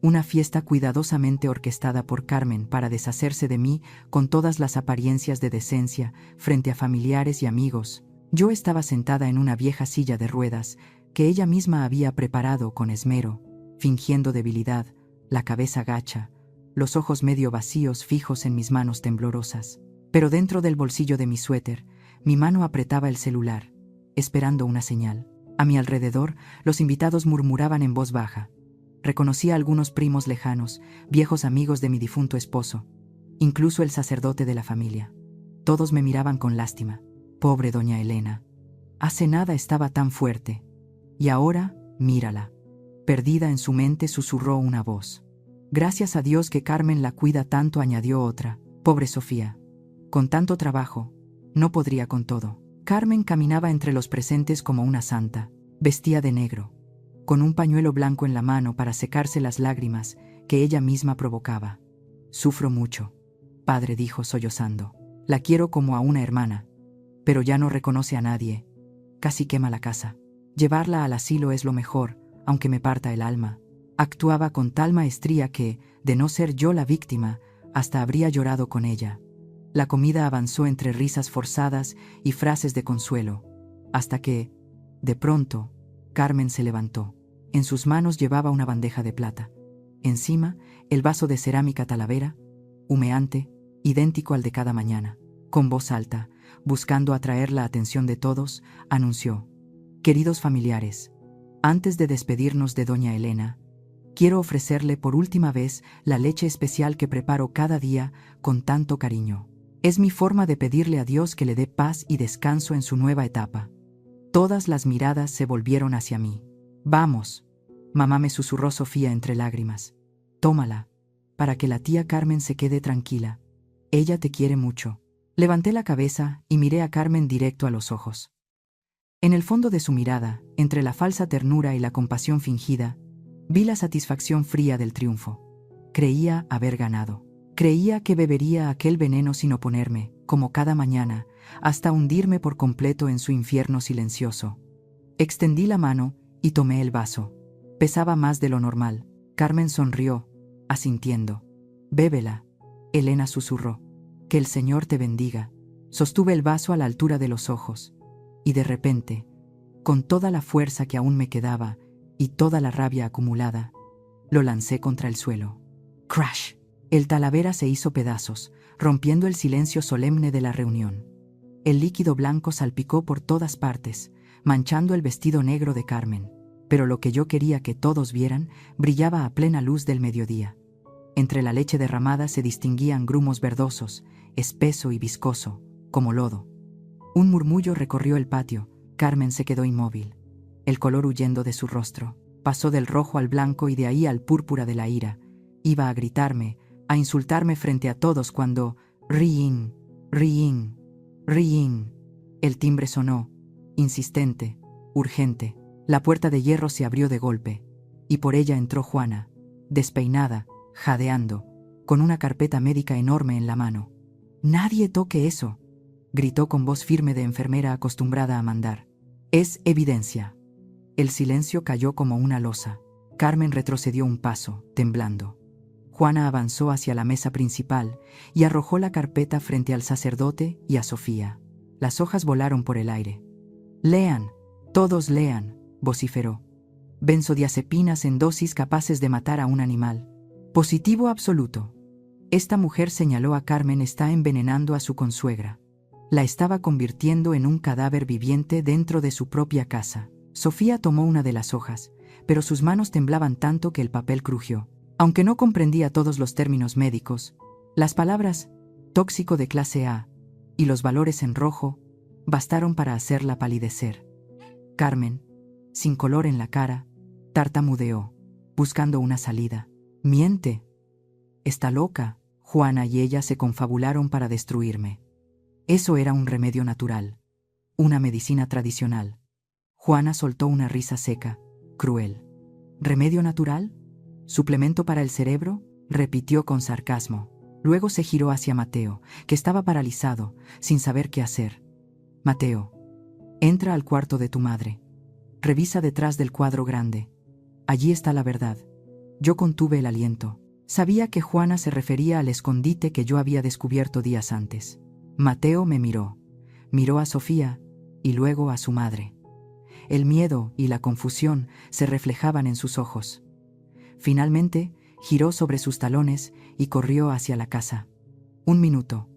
Una fiesta cuidadosamente orquestada por Carmen para deshacerse de mí con todas las apariencias de decencia frente a familiares y amigos. Yo estaba sentada en una vieja silla de ruedas que ella misma había preparado con esmero, fingiendo debilidad, la cabeza gacha, los ojos medio vacíos fijos en mis manos temblorosas. Pero dentro del bolsillo de mi suéter, mi mano apretaba el celular, esperando una señal. A mi alrededor, los invitados murmuraban en voz baja. Reconocí a algunos primos lejanos, viejos amigos de mi difunto esposo, incluso el sacerdote de la familia. Todos me miraban con lástima. Pobre doña Elena. Hace nada estaba tan fuerte. Y ahora, mírala. Perdida en su mente, susurró una voz. Gracias a Dios que Carmen la cuida tanto, añadió otra. Pobre Sofía. Con tanto trabajo, no podría con todo. Carmen caminaba entre los presentes como una santa. Vestía de negro, con un pañuelo blanco en la mano para secarse las lágrimas que ella misma provocaba. Sufro mucho, padre, dijo sollozando. La quiero como a una hermana, pero ya no reconoce a nadie. Casi quema la casa. Llevarla al asilo es lo mejor, aunque me parta el alma. Actuaba con tal maestría que, de no ser yo la víctima, hasta habría llorado con ella. La comida avanzó entre risas forzadas y frases de consuelo, hasta que, de pronto, Carmen se levantó. En sus manos llevaba una bandeja de plata. Encima, el vaso de cerámica talavera, humeante, idéntico al de cada mañana. Con voz alta, buscando atraer la atención de todos, anunció: queridos familiares, antes de despedirnos de doña Elena, quiero ofrecerle por última vez la leche especial que preparo cada día con tanto cariño. Es mi forma de pedirle a Dios que le dé paz y descanso en su nueva etapa. Todas las miradas se volvieron hacia mí. Vamos, mamá, me susurró Sofía entre lágrimas. Tómala, para que la tía Carmen se quede tranquila. Ella te quiere mucho. Levanté la cabeza y miré a Carmen directo a los ojos. En el fondo de su mirada, entre la falsa ternura y la compasión fingida, vi la satisfacción fría del triunfo. Creía haber ganado. Creía que bebería aquel veneno sin oponerme, como cada mañana, hasta hundirme por completo en su infierno silencioso. Extendí la mano y tomé el vaso. Pesaba más de lo normal. Carmen sonrió, asintiendo. Bébela, Elena susurró. Que el Señor te bendiga. Sostuve el vaso a la altura de los ojos, y de repente, con toda la fuerza que aún me quedaba y toda la rabia acumulada, lo lancé contra el suelo. ¡Crash! El talavera se hizo pedazos, rompiendo el silencio solemne de la reunión. El líquido blanco salpicó por todas partes, manchando el vestido negro de Carmen, pero lo que yo quería que todos vieran brillaba a plena luz del mediodía. Entre la leche derramada se distinguían grumos verdosos, espeso y viscoso, como lodo. Un murmullo recorrió el patio. Carmen se quedó inmóvil, el color huyendo de su rostro. Pasó del rojo al blanco y de ahí al púrpura de la ira. Iba a gritarme, a insultarme frente a todos cuando ¡ring! ¡Ring! ¡Ring! El timbre sonó, insistente, urgente. La puerta de hierro se abrió de golpe, y por ella entró Juana, despeinada, jadeando, con una carpeta médica enorme en la mano. «¡Nadie toque eso!», gritó con voz firme de enfermera acostumbrada a mandar. «Es evidencia». El silencio cayó como una losa. Carmen retrocedió un paso, temblando. Juana avanzó hacia la mesa principal y arrojó la carpeta frente al sacerdote y a Sofía. Las hojas volaron por el aire. «Lean, todos lean», vociferó. «Benzodiazepinas en dosis capaces de matar a un animal. Positivo absoluto. Esta mujer», señaló a Carmen, «está envenenando a su consuegra. La estaba convirtiendo en un cadáver viviente dentro de su propia casa». Sofía tomó una de las hojas, pero sus manos temblaban tanto que el papel crujió. Aunque no comprendía todos los términos médicos, las palabras tóxico de clase A y los valores en rojo bastaron para hacerla palidecer. Carmen, sin color en la cara, tartamudeó, buscando una salida. Miente. Está loca. Juana y ella se confabularon para destruirme. Eso era un remedio natural, una medicina tradicional. Juana soltó una risa seca, cruel. ¿Remedio natural? ¿Suplemento para el cerebro?, repitió con sarcasmo. Luego se giró hacia Mateo, que estaba paralizado, sin saber qué hacer. Mateo, entra al cuarto de tu madre. Revisa detrás del cuadro grande. Allí está la verdad. Yo contuve el aliento. Sabía que Juana se refería al escondite que yo había descubierto días antes. Mateo me miró. Miró a Sofía y luego a su madre. El miedo y la confusión se reflejaban en sus ojos. Finalmente, giró sobre sus talones y corrió hacia la casa. 1 minuto.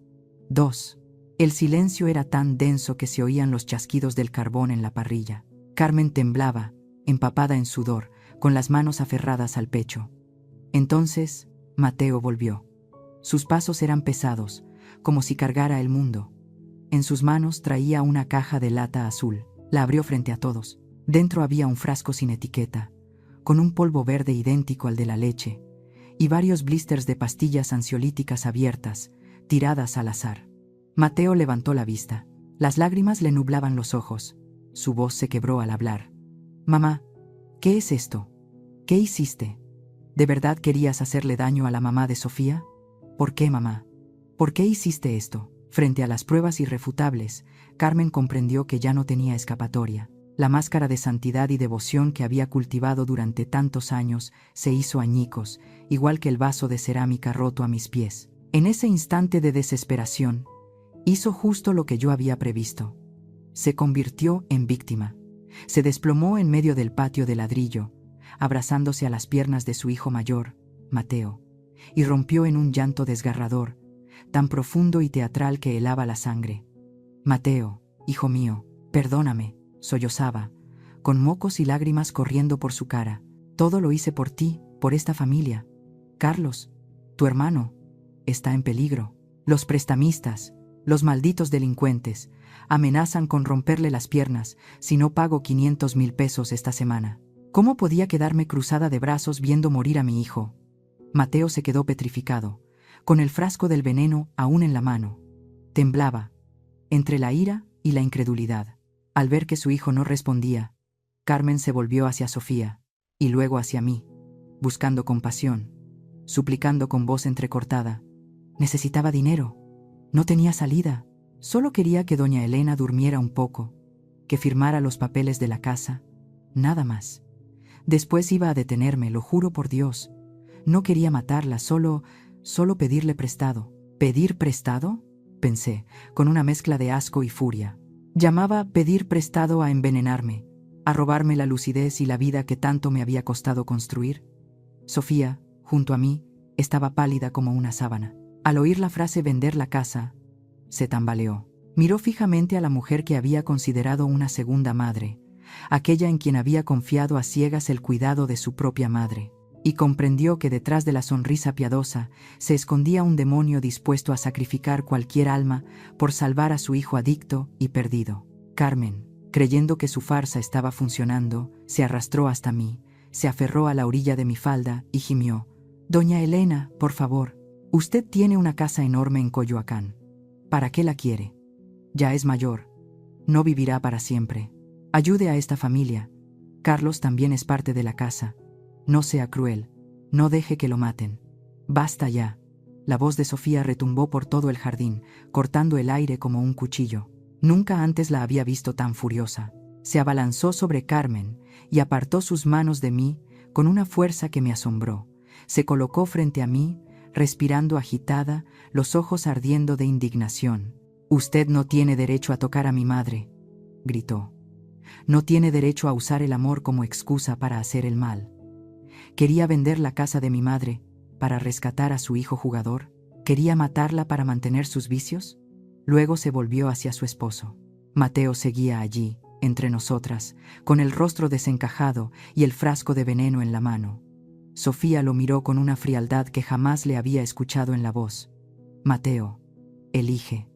2. El silencio era tan denso que se oían los chasquidos del carbón en la parrilla. Carmen temblaba, empapada en sudor, con las manos aferradas al pecho. Entonces, Mateo volvió. Sus pasos eran pesados, como si cargara el mundo. En sus manos traía una caja de lata azul. La abrió frente a todos. Dentro había un frasco sin etiqueta, con un polvo verde idéntico al de la leche, y varios blisters de pastillas ansiolíticas abiertas, tiradas al azar. Mateo levantó la vista. Las lágrimas le nublaban los ojos. Su voz se quebró al hablar. «Mamá, ¿qué es esto? ¿Qué hiciste? ¿De verdad querías hacerle daño a la mamá de Sofía? ¿Por qué, mamá? ¿Por qué hiciste esto?» Frente a las pruebas irrefutables, Carmen comprendió que ya no tenía escapatoria. La máscara de santidad y devoción que había cultivado durante tantos años se hizo añicos, igual que el vaso de cerámica roto a mis pies. En ese instante de desesperación, hizo justo lo que yo había previsto. Se convirtió en víctima. Se desplomó en medio del patio de ladrillo, abrazándose a las piernas de su hijo mayor, Mateo, y rompió en un llanto desgarrador, tan profundo y teatral que helaba la sangre. «Mateo, hijo mío, perdóname», sollozaba, con mocos y lágrimas corriendo por su cara. «Todo lo hice por ti, por esta familia. Carlos, tu hermano, está en peligro. Los prestamistas, los malditos delincuentes, amenazan con romperle las piernas si no pago 500,000 pesos esta semana». ¿Cómo podía quedarme cruzada de brazos viendo morir a mi hijo? Mateo se quedó petrificado, con el frasco del veneno aún en la mano. Temblaba, entre la ira y la incredulidad. Al ver que su hijo no respondía, Carmen se volvió hacia Sofía, y luego hacia mí, buscando compasión, suplicando con voz entrecortada. Necesitaba dinero, no tenía salida, solo quería que doña Elena durmiera un poco, que firmara los papeles de la casa, nada más. Después iba a detenerme, lo juro por Dios. No quería matarla, solo pedirle prestado. ¿Pedir prestado?, pensé, con una mezcla de asco y furia. Llamaba pedir prestado a envenenarme, a robarme la lucidez y la vida que tanto me había costado construir. Sofía, junto a mí, estaba pálida como una sábana. Al oír la frase vender la casa, se tambaleó. Miró fijamente a la mujer que había considerado una segunda madre, aquella en quien había confiado a ciegas el cuidado de su propia madre, y comprendió que detrás de la sonrisa piadosa se escondía un demonio dispuesto a sacrificar cualquier alma por salvar a su hijo adicto y perdido. Carmen, creyendo que su farsa estaba funcionando, se arrastró hasta mí, se aferró a la orilla de mi falda y gimió. «Doña Elena, por favor, usted tiene una casa enorme en Coyoacán. ¿Para qué la quiere? Ya es mayor. No vivirá para siempre. Ayude a esta familia. Carlos también es parte de la casa. No sea cruel. No deje que lo maten. Basta ya». La voz de Sofía retumbó por todo el jardín, cortando el aire como un cuchillo. Nunca antes la había visto tan furiosa. Se abalanzó sobre Carmen y apartó sus manos de mí con una fuerza que me asombró. Se colocó frente a mí, respirando agitada, los ojos ardiendo de indignación. «Usted no tiene derecho a tocar a mi madre», gritó. «No tiene derecho a usar el amor como excusa para hacer el mal. Quería vender la casa de mi madre para rescatar a su hijo jugador. ¿Quería matarla para mantener sus vicios?». Luego se volvió hacia su esposo. Mateo seguía allí, entre nosotras, con el rostro desencajado y el frasco de veneno en la mano. Sofía lo miró con una frialdad que jamás le había escuchado en la voz. Mateo, elige.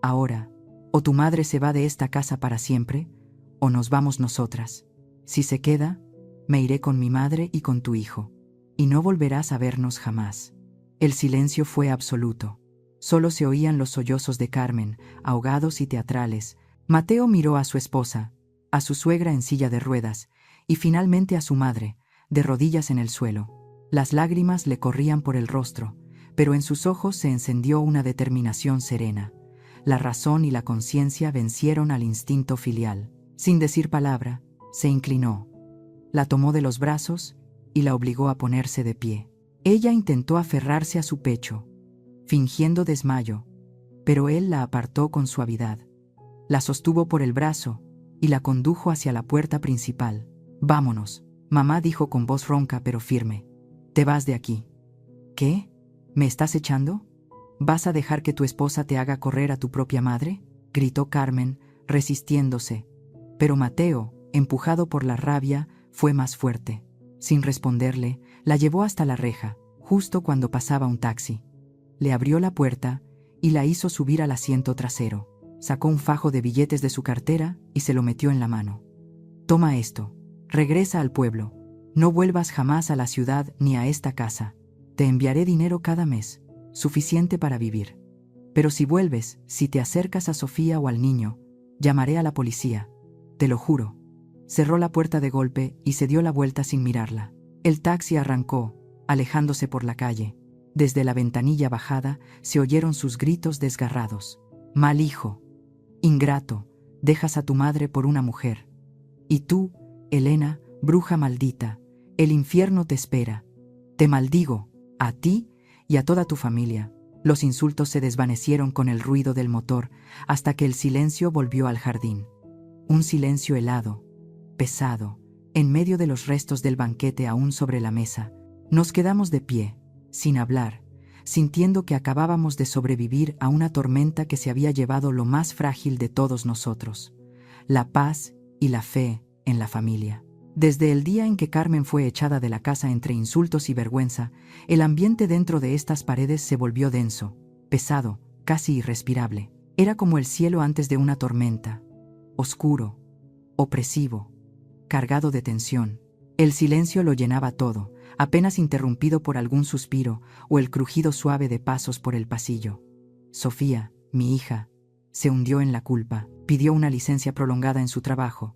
Ahora, o tu madre se va de esta casa para siempre, o nos vamos nosotras. Si se queda, me iré con mi madre y con tu hijo, y no volverás a vernos jamás. El silencio fue absoluto. Solo se oían los sollozos de Carmen, ahogados y teatrales. Mateo miró a su esposa, a su suegra en silla de ruedas, y finalmente a su madre, de rodillas en el suelo. Las lágrimas le corrían por el rostro, pero en sus ojos se encendió una determinación serena. La razón y la conciencia vencieron al instinto filial. Sin decir palabra, se inclinó. La tomó de los brazos y la obligó a ponerse de pie. Ella intentó aferrarse a su pecho, fingiendo desmayo, pero él la apartó con suavidad. La sostuvo por el brazo y la condujo hacia la puerta principal. «Vámonos», mamá dijo con voz ronca pero firme. «Te vas de aquí». «¿Qué? ¿Me estás echando? ¿Vas a dejar que tu esposa te haga correr a tu propia madre?», gritó Carmen, resistiéndose. Pero Mateo, empujado por la rabia, fue más fuerte. Sin responderle, la llevó hasta la reja, justo cuando pasaba un taxi. Le abrió la puerta y la hizo subir al asiento trasero. Sacó un fajo de billetes de su cartera y se lo metió en la mano. «Toma esto. Regresa al pueblo. No vuelvas jamás a la ciudad ni a esta casa. Te enviaré dinero cada mes, suficiente para vivir. Pero si vuelves, si te acercas a Sofía o al niño, llamaré a la policía. Te lo juro». Cerró la puerta de golpe y se dio la vuelta sin mirarla. El taxi arrancó, alejándose por la calle. Desde la ventanilla bajada se oyeron sus gritos desgarrados. «Mal hijo. Ingrato, dejas a tu madre por una mujer. Y tú, Elena, bruja maldita, el infierno te espera. Te maldigo, a ti y a toda tu familia». Los insultos se desvanecieron con el ruido del motor hasta que el silencio volvió al jardín. Un silencio helado, pesado, en medio de los restos del banquete aún sobre la mesa. Nos quedamos de pie, sin hablar, sintiendo que acabábamos de sobrevivir a una tormenta que se había llevado lo más frágil de todos nosotros: la paz y la fe en la familia. Desde el día en que Carmen fue echada de la casa entre insultos y vergüenza, el ambiente dentro de estas paredes se volvió denso, pesado, casi irrespirable. Era como el cielo antes de una tormenta, oscuro, opresivo, cargado de tensión. El silencio lo llenaba todo, apenas interrumpido por algún suspiro o el crujido suave de pasos por el pasillo. Sofía, mi hija, se hundió en la culpa, pidió una licencia prolongada en su trabajo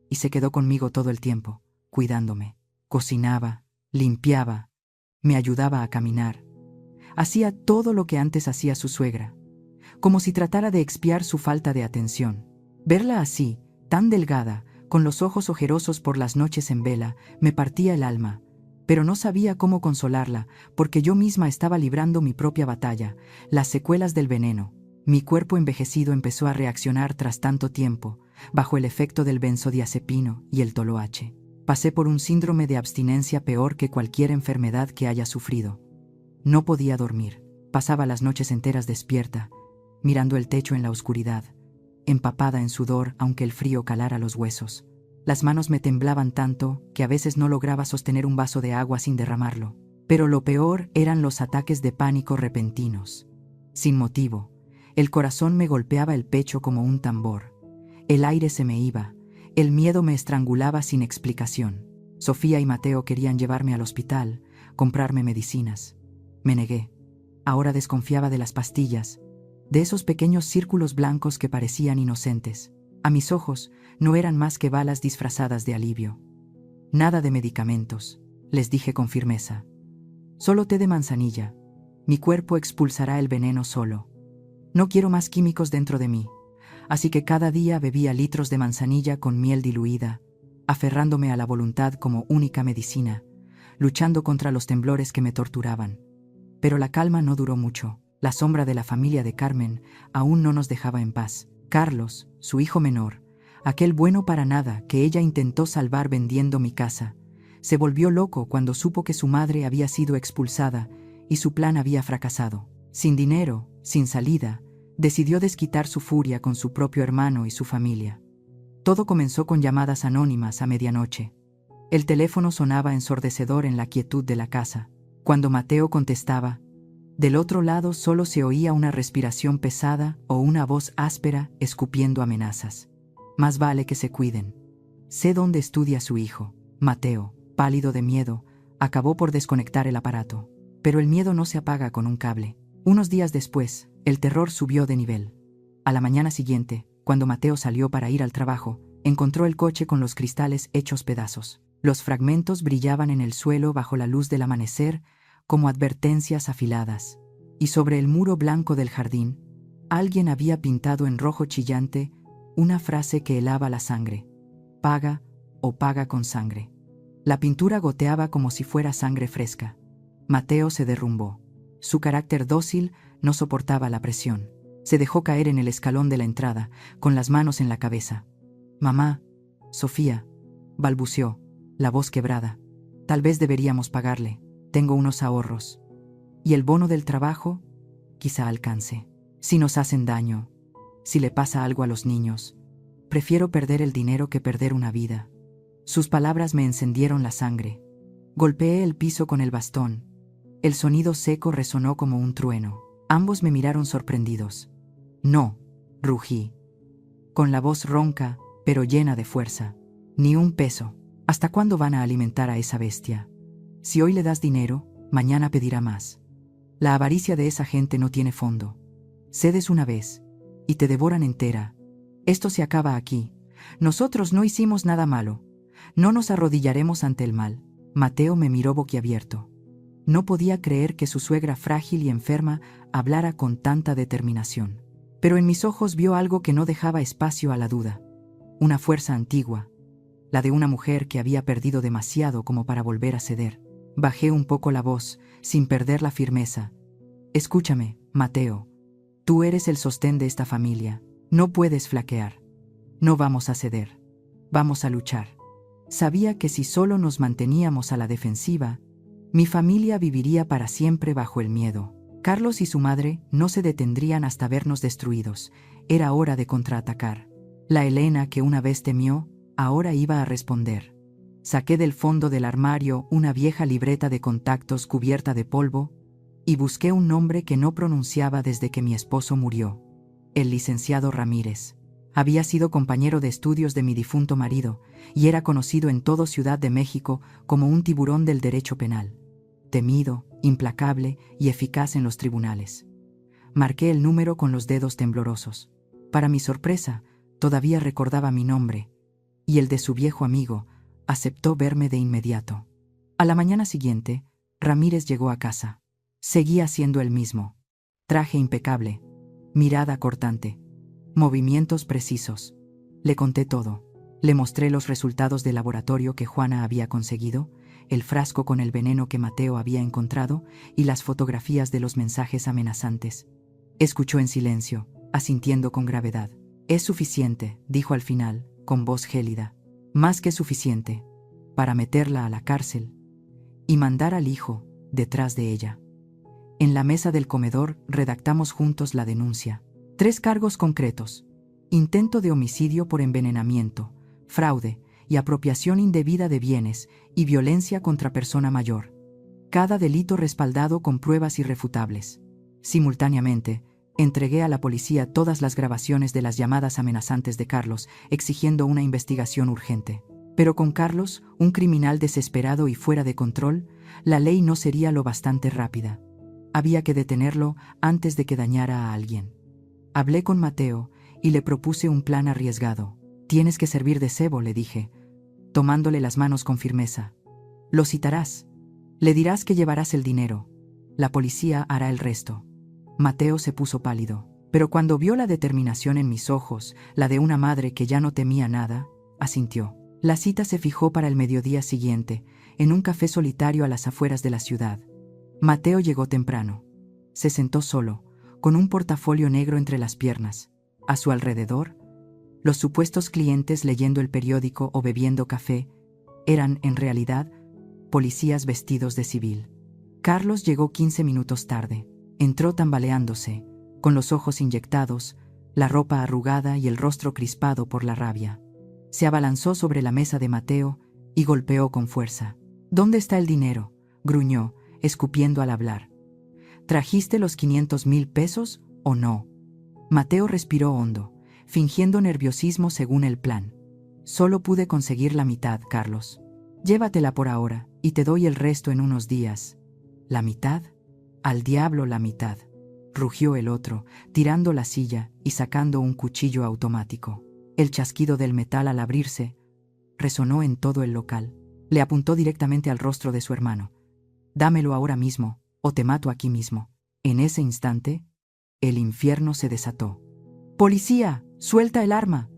y se quedó conmigo todo el tiempo, cuidándome. Cocinaba, limpiaba, me ayudaba a caminar. Hacía todo lo que antes hacía su suegra, como si tratara de expiar su falta de atención. Verla así, tan delgada, con los ojos ojerosos por las noches en vela, me partía el alma, pero no sabía cómo consolarla, porque yo misma estaba librando mi propia batalla, las secuelas del veneno. Mi cuerpo envejecido empezó a reaccionar tras tanto tiempo, bajo el efecto del benzodiazepino y el toloache. Pasé por un síndrome de abstinencia peor que cualquier enfermedad que haya sufrido. No podía dormir, pasaba las noches enteras despierta, mirando el techo en la oscuridad, empapada en sudor aunque el frío calara los huesos. Las manos me temblaban tanto que a veces no lograba sostener un vaso de agua sin derramarlo. Pero lo peor eran los ataques de pánico repentinos. Sin motivo, el corazón me golpeaba el pecho como un tambor. El aire se me iba, el miedo me estrangulaba sin explicación. Sofía y Mateo querían llevarme al hospital, comprarme medicinas. Me negué. Ahora desconfiaba de las pastillas, de esos pequeños círculos blancos que parecían inocentes. A mis ojos no eran más que balas disfrazadas de alivio. «Nada de medicamentos», les dije con firmeza. «Solo té de manzanilla. Mi cuerpo expulsará el veneno solo. No quiero más químicos dentro de mí». Así que cada día bebía litros de manzanilla con miel diluida, aferrándome a la voluntad como única medicina, luchando contra los temblores que me torturaban. Pero la calma no duró mucho. La sombra de la familia de Carmen aún no nos dejaba en paz. Carlos, su hijo menor, aquel bueno para nada que ella intentó salvar vendiendo mi casa, se volvió loco cuando supo que su madre había sido expulsada y su plan había fracasado. Sin dinero, sin salida, decidió desquitar su furia con su propio hermano y su familia. Todo comenzó con llamadas anónimas a medianoche. El teléfono sonaba ensordecedor en la quietud de la casa. Cuando Mateo contestaba, del otro lado solo se oía una respiración pesada o una voz áspera escupiendo amenazas. Más vale que se cuiden. Sé dónde estudia su hijo. Mateo, pálido de miedo, acabó por desconectar el aparato. Pero el miedo no se apaga con un cable. Unos días después, el terror subió de nivel. A la mañana siguiente, cuando Mateo salió para ir al trabajo, encontró el coche con los cristales hechos pedazos. Los fragmentos brillaban en el suelo bajo la luz del amanecer como advertencias afiladas. Y sobre el muro blanco del jardín, alguien había pintado en rojo chillante una frase que helaba la sangre. Paga o paga con sangre. La pintura goteaba como si fuera sangre fresca. Mateo se derrumbó. Su carácter dócil no soportaba la presión. Se dejó caer en el escalón de la entrada, con las manos en la cabeza. «Mamá, Sofía», balbuceó, la voz quebrada. «Tal vez deberíamos pagarle. Tengo unos ahorros. Y el bono del trabajo, quizá alcance. Si nos hacen daño, si le pasa algo a los niños, prefiero perder el dinero que perder una vida». Sus palabras me encendieron la sangre. Golpeé el piso con el bastón. El sonido seco resonó como un trueno. Ambos me miraron sorprendidos. «No», rugí, con la voz ronca, pero llena de fuerza. «Ni un peso. ¿Hasta cuándo van a alimentar a esa bestia? Si hoy le das dinero, mañana pedirá más. La avaricia de esa gente no tiene fondo. Cedes una vez, y te devoran entera. Esto se acaba aquí. Nosotros no hicimos nada malo. No nos arrodillaremos ante el mal». Mateo me miró boquiabierto. No podía creer que su suegra frágil y enferma hablara con tanta determinación. Pero en mis ojos vio algo que no dejaba espacio a la duda. Una fuerza antigua, la de una mujer que había perdido demasiado como para volver a ceder. Bajé un poco la voz, sin perder la firmeza. «Escúchame, Mateo. Tú eres el sostén de esta familia. No puedes flaquear. No vamos a ceder. Vamos a luchar». Sabía que si solo nos manteníamos a la defensiva, mi familia viviría para siempre bajo el miedo. Carlos y su madre no se detendrían hasta vernos destruidos. Era hora de contraatacar. La Elena que una vez temió, ahora iba a responder. Saqué del fondo del armario una vieja libreta de contactos cubierta de polvo y busqué un nombre que no pronunciaba desde que mi esposo murió. El licenciado Ramírez. Había sido compañero de estudios de mi difunto marido y era conocido en toda Ciudad de México como un tiburón del derecho penal. Temido, implacable y eficaz en los tribunales. Marqué el número con los dedos temblorosos. Para mi sorpresa, todavía recordaba mi nombre, y el de su viejo amigo. Aceptó verme de inmediato. A la mañana siguiente, Ramírez llegó a casa. Seguía siendo el mismo. Traje impecable, mirada cortante, movimientos precisos. Le conté todo. Le mostré los resultados del laboratorio que Juana había conseguido, el frasco con el veneno que Mateo había encontrado y las fotografías de los mensajes amenazantes. Escuchó en silencio, asintiendo con gravedad. «Es suficiente», dijo al final, con voz gélida. «Más que suficiente para meterla a la cárcel y mandar al hijo detrás de ella». En la mesa del comedor redactamos juntos la denuncia. 3 cargos concretos: intento de homicidio por envenenamiento, fraude y apropiación indebida de bienes y violencia contra persona mayor. Cada delito respaldado con pruebas irrefutables. Simultáneamente, entregué a la policía todas las grabaciones de las llamadas amenazantes de Carlos, exigiendo una investigación urgente. Pero con Carlos, un criminal desesperado y fuera de control, la ley no sería lo bastante rápida. Había que detenerlo antes de que dañara a alguien. Hablé con Mateo y le propuse un plan arriesgado. «Tienes que servir de cebo», le dije, tomándole las manos con firmeza. «Lo citarás. Le dirás que llevarás el dinero. La policía hará el resto». Mateo se puso pálido, pero cuando vio la determinación en mis ojos, la de una madre que ya no temía nada, asintió. La cita se fijó para el mediodía siguiente, en un café solitario a las afueras de la ciudad. Mateo llegó temprano. Se sentó solo, con un portafolio negro entre las piernas. A su alrededor, los supuestos clientes leyendo el periódico o bebiendo café eran, en realidad, policías vestidos de civil. Carlos llegó 15 minutos tarde. Entró tambaleándose, con los ojos inyectados, la ropa arrugada y el rostro crispado por la rabia. Se abalanzó sobre la mesa de Mateo y golpeó con fuerza. «¿Dónde está el dinero?», gruñó, escupiendo al hablar. «¿Trajiste los 500,000 pesos o no?». Mateo respiró hondo, fingiendo nerviosismo según el plan. «Solo pude conseguir la mitad, Carlos. Llévatela por ahora y te doy el resto en unos días». «¿La mitad? Al diablo la mitad», rugió el otro, tirando la silla y sacando un cuchillo automático. El chasquido del metal al abrirse resonó en todo el local. Le apuntó directamente al rostro de su hermano. «Dámelo ahora mismo, o te mato aquí mismo». En ese instante, el infierno se desató. «¡Policía! ¡Suelta el arma!»,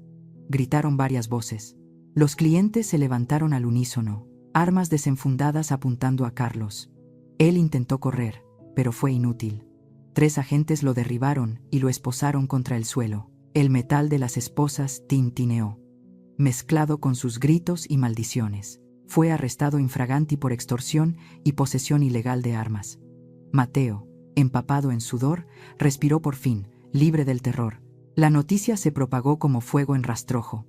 gritaron varias voces. Los clientes se levantaron al unísono, armas desenfundadas apuntando a Carlos. Él intentó correr, pero fue inútil. 3 agentes lo derribaron y lo esposaron contra el suelo. El metal de las esposas tintineó, mezclado con sus gritos y maldiciones. Fue arrestado infraganti por extorsión y posesión ilegal de armas. Mateo, empapado en sudor, respiró por fin, libre del terror. La noticia se propagó como fuego en rastrojo.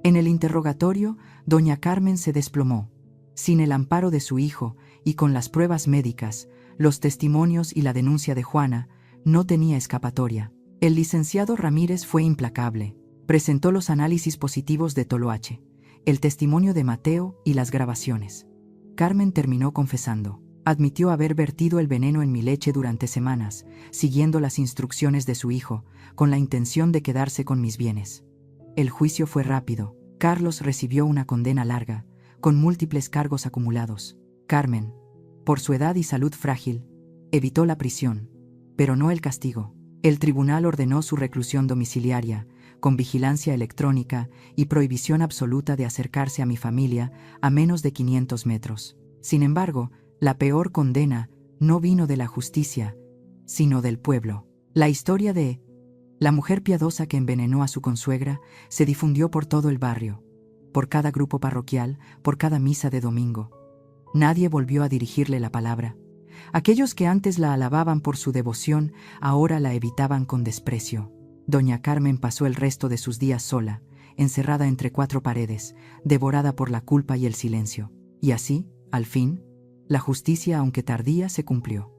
En el interrogatorio, doña Carmen se desplomó. Sin el amparo de su hijo y con las pruebas médicas, los testimonios y la denuncia de Juana, no tenía escapatoria. El licenciado Ramírez fue implacable. Presentó los análisis positivos de Toloache, el testimonio de Mateo y las grabaciones. Carmen terminó confesando. Admitió haber vertido el veneno en mi leche durante semanas, siguiendo las instrucciones de su hijo, con la intención de quedarse con mis bienes. El juicio fue rápido. Carlos recibió una condena larga, con múltiples cargos acumulados. Carmen, por su edad y salud frágil, evitó la prisión, pero no el castigo. El tribunal ordenó su reclusión domiciliaria, con vigilancia electrónica y prohibición absoluta de acercarse a mi familia a menos de 500 metros. Sin embargo, la peor condena no vino de la justicia, sino del pueblo. La historia de la mujer piadosa que envenenó a su consuegra se difundió por todo el barrio, por cada grupo parroquial, por cada misa de domingo. Nadie volvió a dirigirle la palabra. Aquellos que antes la alababan por su devoción, ahora la evitaban con desprecio. Doña Carmen pasó el resto de sus días sola, encerrada entre 4 paredes, devorada por la culpa y el silencio. Y así, al fin, la justicia, aunque tardía, se cumplió.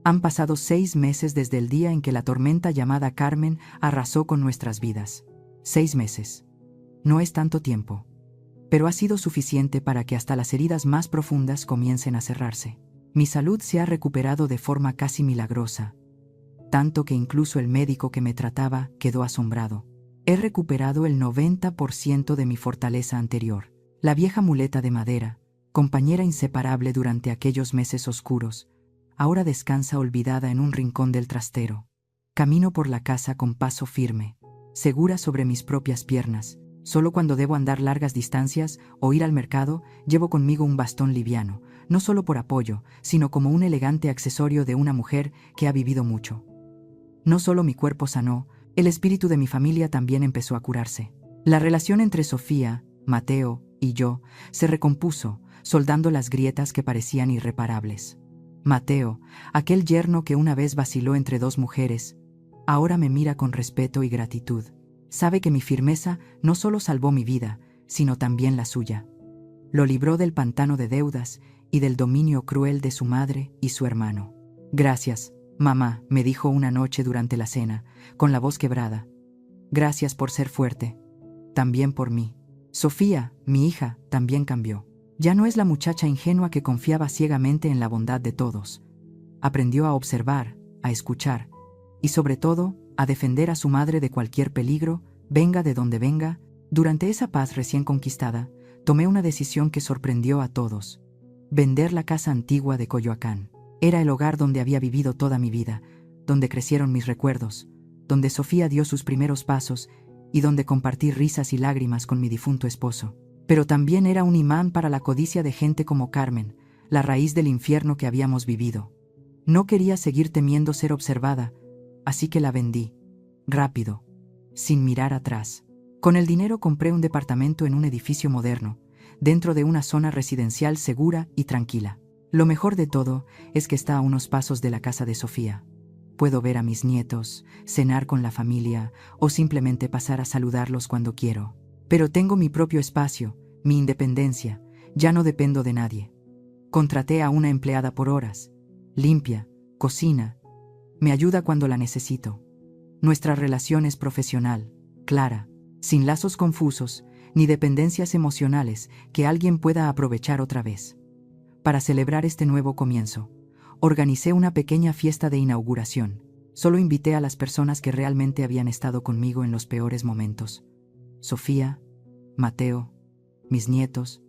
Han pasado 6 meses desde el día en que la tormenta llamada Carmen arrasó con nuestras vidas. 6 meses. No es tanto tiempo, pero ha sido suficiente para que hasta las heridas más profundas comiencen a cerrarse. Mi salud se ha recuperado de forma casi milagrosa, tanto que incluso el médico que me trataba quedó asombrado. He recuperado el 90% de mi fortaleza anterior. La vieja muleta de madera, compañera inseparable durante aquellos meses oscuros, ahora descansa olvidada en un rincón del trastero. Camino por la casa con paso firme, segura sobre mis propias piernas. Solo cuando debo andar largas distancias o ir al mercado, llevo conmigo un bastón liviano, no solo por apoyo, sino como un elegante accesorio de una mujer que ha vivido mucho. No solo mi cuerpo sanó, el espíritu de mi familia también empezó a curarse. La relación entre Sofía, Mateo y yo se recompuso, soldando las grietas que parecían irreparables. Mateo, aquel yerno que una vez vaciló entre 2 mujeres, ahora me mira con respeto y gratitud. Sabe que mi firmeza no solo salvó mi vida, sino también la suya. Lo libró del pantano de deudas y del dominio cruel de su madre y su hermano. «Gracias, mamá», me dijo una noche durante la cena, con la voz quebrada. «Gracias por ser fuerte. También por mí». Sofía, mi hija, también cambió. Ya no es la muchacha ingenua que confiaba ciegamente en la bondad de todos. Aprendió a observar, a escuchar y, sobre todo, a defender a su madre de cualquier peligro, venga de donde venga. Durante esa paz recién conquistada, tomé una decisión que sorprendió a todos: vender la casa antigua de Coyoacán. Era el hogar donde había vivido toda mi vida, donde crecieron mis recuerdos, donde Sofía dio sus primeros pasos y donde compartí risas y lágrimas con mi difunto esposo. Pero también era un imán para la codicia de gente como Carmen, la raíz del infierno que habíamos vivido. No quería seguir temiendo ser observada, así que la vendí, rápido, sin mirar atrás. Con el dinero compré un departamento en un edificio moderno, dentro de una zona residencial segura y tranquila. Lo mejor de todo es que está a unos pasos de la casa de Sofía. Puedo ver a mis nietos, cenar con la familia o simplemente pasar a saludarlos cuando quiero. Pero tengo mi propio espacio, mi independencia, ya no dependo de nadie. Contraté a una empleada por horas. Limpia, cocina, me ayuda cuando la necesito. Nuestra relación es profesional, clara, sin lazos confusos, ni dependencias emocionales que alguien pueda aprovechar otra vez. Para celebrar este nuevo comienzo, organicé una pequeña fiesta de inauguración. Solo invité a las personas que realmente habían estado conmigo en los peores momentos. Sofía, Mateo, mis nietos,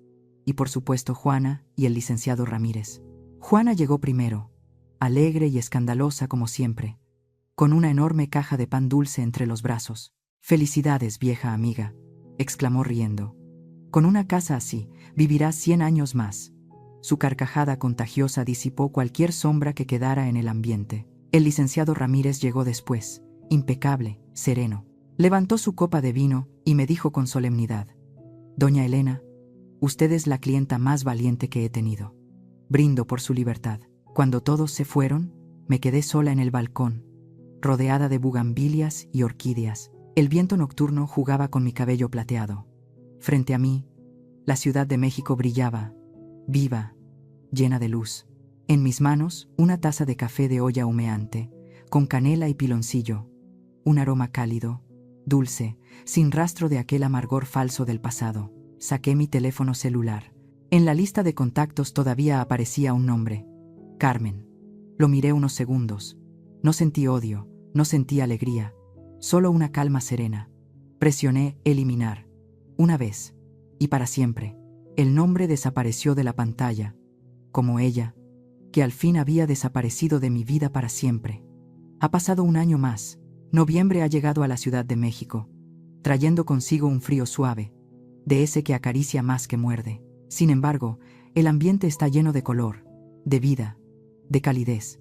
y por supuesto Juana y el licenciado Ramírez. Juana llegó primero, alegre y escandalosa como siempre, con una enorme caja de pan dulce entre los brazos. «Felicidades, vieja amiga», exclamó riendo. «Con una casa así, vivirás 100 años más». Su carcajada contagiosa disipó cualquier sombra que quedara en el ambiente. El licenciado Ramírez llegó después, impecable, sereno. Levantó su copa de vino y me dijo con solemnidad: «Doña Elena, usted es la clienta más valiente que he tenido. Brindo por su libertad». Cuando todos se fueron, me quedé sola en el balcón, rodeada de bugambilias y orquídeas. El viento nocturno jugaba con mi cabello plateado. Frente a mí, la Ciudad de México brillaba, viva, llena de luz. En mis manos, una taza de café de olla humeante, con canela y piloncillo, un aroma cálido, dulce, sin rastro de aquel amargor falso del pasado. Saqué mi teléfono celular. En la lista de contactos todavía aparecía un nombre: Carmen. Lo miré unos segundos. No sentí odio, no sentí alegría, solo una calma serena. Presioné eliminar. Una vez, y para siempre, el nombre desapareció de la pantalla, como ella, que al fin había desaparecido de mi vida para siempre. Ha pasado un año más. Noviembre ha llegado a la Ciudad de México, trayendo consigo un frío suave, de ese que acaricia más que muerde. Sin embargo, el ambiente está lleno de color, de vida, de calidez.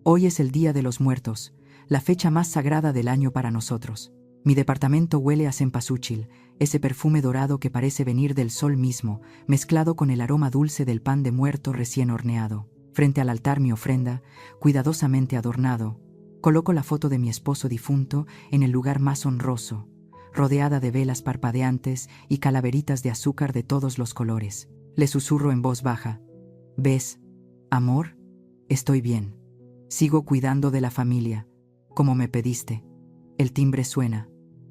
Hoy es el Día de los Muertos, la fecha más sagrada del año para nosotros. Mi departamento huele a cempasúchil, ese perfume dorado que parece venir del sol mismo, mezclado con el aroma dulce del pan de muerto recién horneado. Frente al altar mi ofrenda, cuidadosamente adornado, coloco la foto de mi esposo difunto en el lugar más honroso, rodeada de velas parpadeantes y calaveritas de azúcar de todos los colores. Le susurro en voz baja: «¿Ves, amor? Estoy bien. Sigo cuidando de la familia, como me pediste». El timbre suena.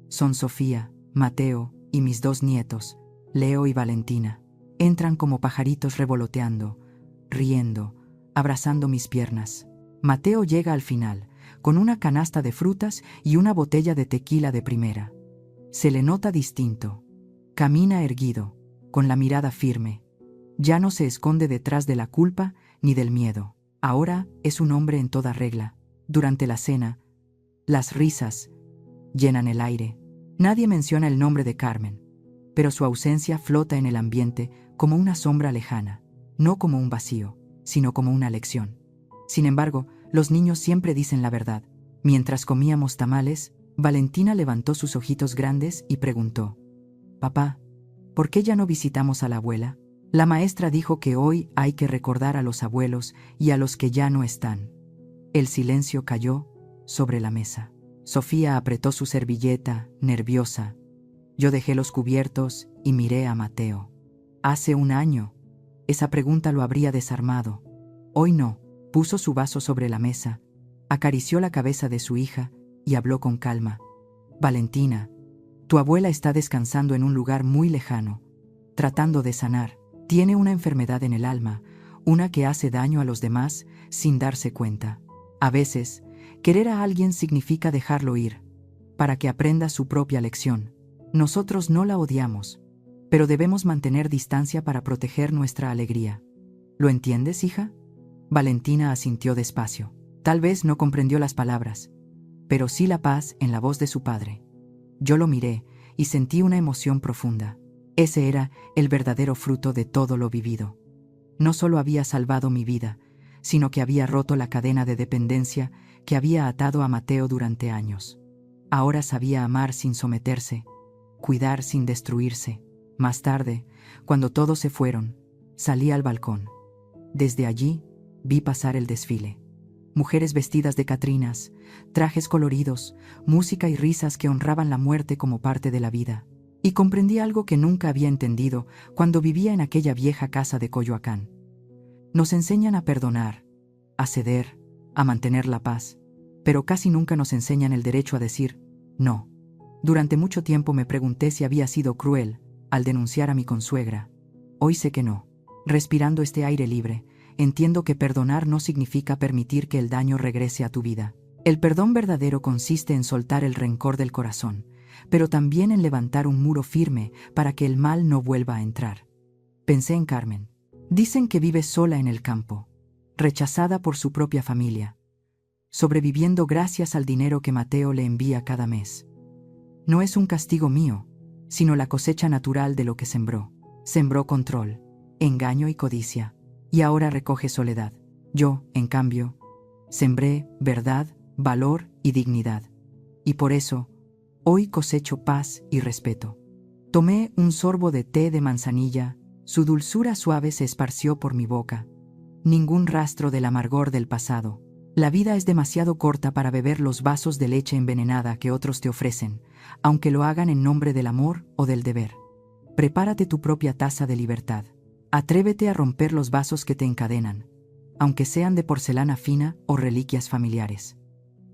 Son Sofía, Mateo y mis 2 nietos, Leo y Valentina. Entran como pajaritos revoloteando, riendo, abrazando mis piernas. Mateo llega al final, con una canasta de frutas y una botella de tequila de primera. Se le nota distinto. Camina erguido, con la mirada firme. Ya no se esconde detrás de la culpa ni del miedo. Ahora es un hombre en toda regla. Durante la cena, las risas llenan el aire. Nadie menciona el nombre de Carmen, pero su ausencia flota en el ambiente como una sombra lejana, no como un vacío, sino como una lección. Sin embargo, los niños siempre dicen la verdad. Mientras comíamos tamales, Valentina levantó sus ojitos grandes y preguntó: «Papá, ¿por qué ya no visitamos a la abuela?» La maestra dijo que hoy hay que recordar a los abuelos y a los que ya no están. El silencio cayó sobre la mesa. Sofía apretó su servilleta, nerviosa. Yo dejé los cubiertos y miré a Mateo. Hace un año, esa pregunta lo habría desarmado. Hoy no. Puso su vaso sobre la mesa, acarició la cabeza de su hija y habló con calma. «Valentina, tu abuela está descansando en un lugar muy lejano, tratando de sanar. Tiene una enfermedad en el alma, una que hace daño a los demás sin darse cuenta. A veces, querer a alguien significa dejarlo ir, para que aprenda su propia lección. Nosotros no la odiamos, pero debemos mantener distancia para proteger nuestra alegría. ¿Lo entiendes, hija?» Valentina asintió despacio. Tal vez no comprendió las palabras, pero sí la paz en la voz de su padre. Yo lo miré y sentí una emoción profunda. Ese era el verdadero fruto de todo lo vivido. No solo había salvado mi vida, sino que había roto la cadena de dependencia que había atado a Mateo durante años. Ahora sabía amar sin someterse, cuidar sin destruirse. Más tarde, cuando todos se fueron, salí al balcón. Desde allí, vi pasar el desfile. Mujeres vestidas de catrinas, trajes coloridos, música y risas que honraban la muerte como parte de la vida. Y comprendí algo que nunca había entendido cuando vivía en aquella vieja casa de Coyoacán. Nos enseñan a perdonar, a ceder, a mantener la paz, pero casi nunca nos enseñan el derecho a decir no. Durante mucho tiempo me pregunté si había sido cruel al denunciar a mi consuegra. Hoy sé que no. Respirando este aire libre, entiendo que perdonar no significa permitir que el daño regrese a tu vida. El perdón verdadero consiste en soltar el rencor del corazón, pero también en levantar un muro firme para que el mal no vuelva a entrar. Pensé en Carmen. Dicen que vive sola en el campo, rechazada por su propia familia, sobreviviendo gracias al dinero que Mateo le envía cada mes. No es un castigo mío, sino la cosecha natural de lo que sembró. Sembró control, engaño y codicia, y ahora recoge soledad. Yo, en cambio, sembré verdad, valor y dignidad. Y por eso, hoy cosecho paz y respeto. Tomé un sorbo de té de manzanilla, su dulzura suave se esparció por mi boca. Ningún rastro del amargor del pasado. La vida es demasiado corta para beber los vasos de leche envenenada que otros te ofrecen, aunque lo hagan en nombre del amor o del deber. Prepárate tu propia taza de libertad. Atrévete a romper los vasos que te encadenan, aunque sean de porcelana fina o reliquias familiares.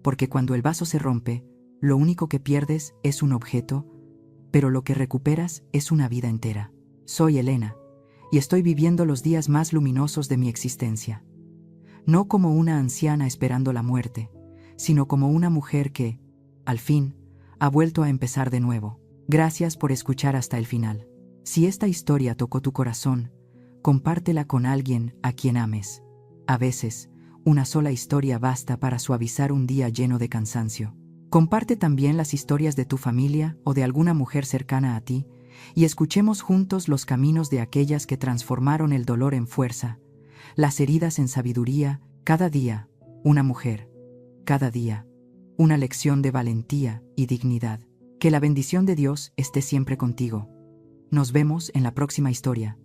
Porque cuando el vaso se rompe, lo único que pierdes es un objeto, pero lo que recuperas es una vida entera. Soy Elena, y estoy viviendo los días más luminosos de mi existencia. No como una anciana esperando la muerte, sino como una mujer que, al fin, ha vuelto a empezar de nuevo. Gracias por escuchar hasta el final. Si esta historia tocó tu corazón, compártela con alguien a quien ames. A veces, una sola historia basta para suavizar un día lleno de cansancio. Comparte también las historias de tu familia o de alguna mujer cercana a ti, y escuchemos juntos los caminos de aquellas que transformaron el dolor en fuerza, las heridas en sabiduría. Cada día, una mujer. Cada día, una lección de valentía y dignidad. Que la bendición de Dios esté siempre contigo. Nos vemos en la próxima historia.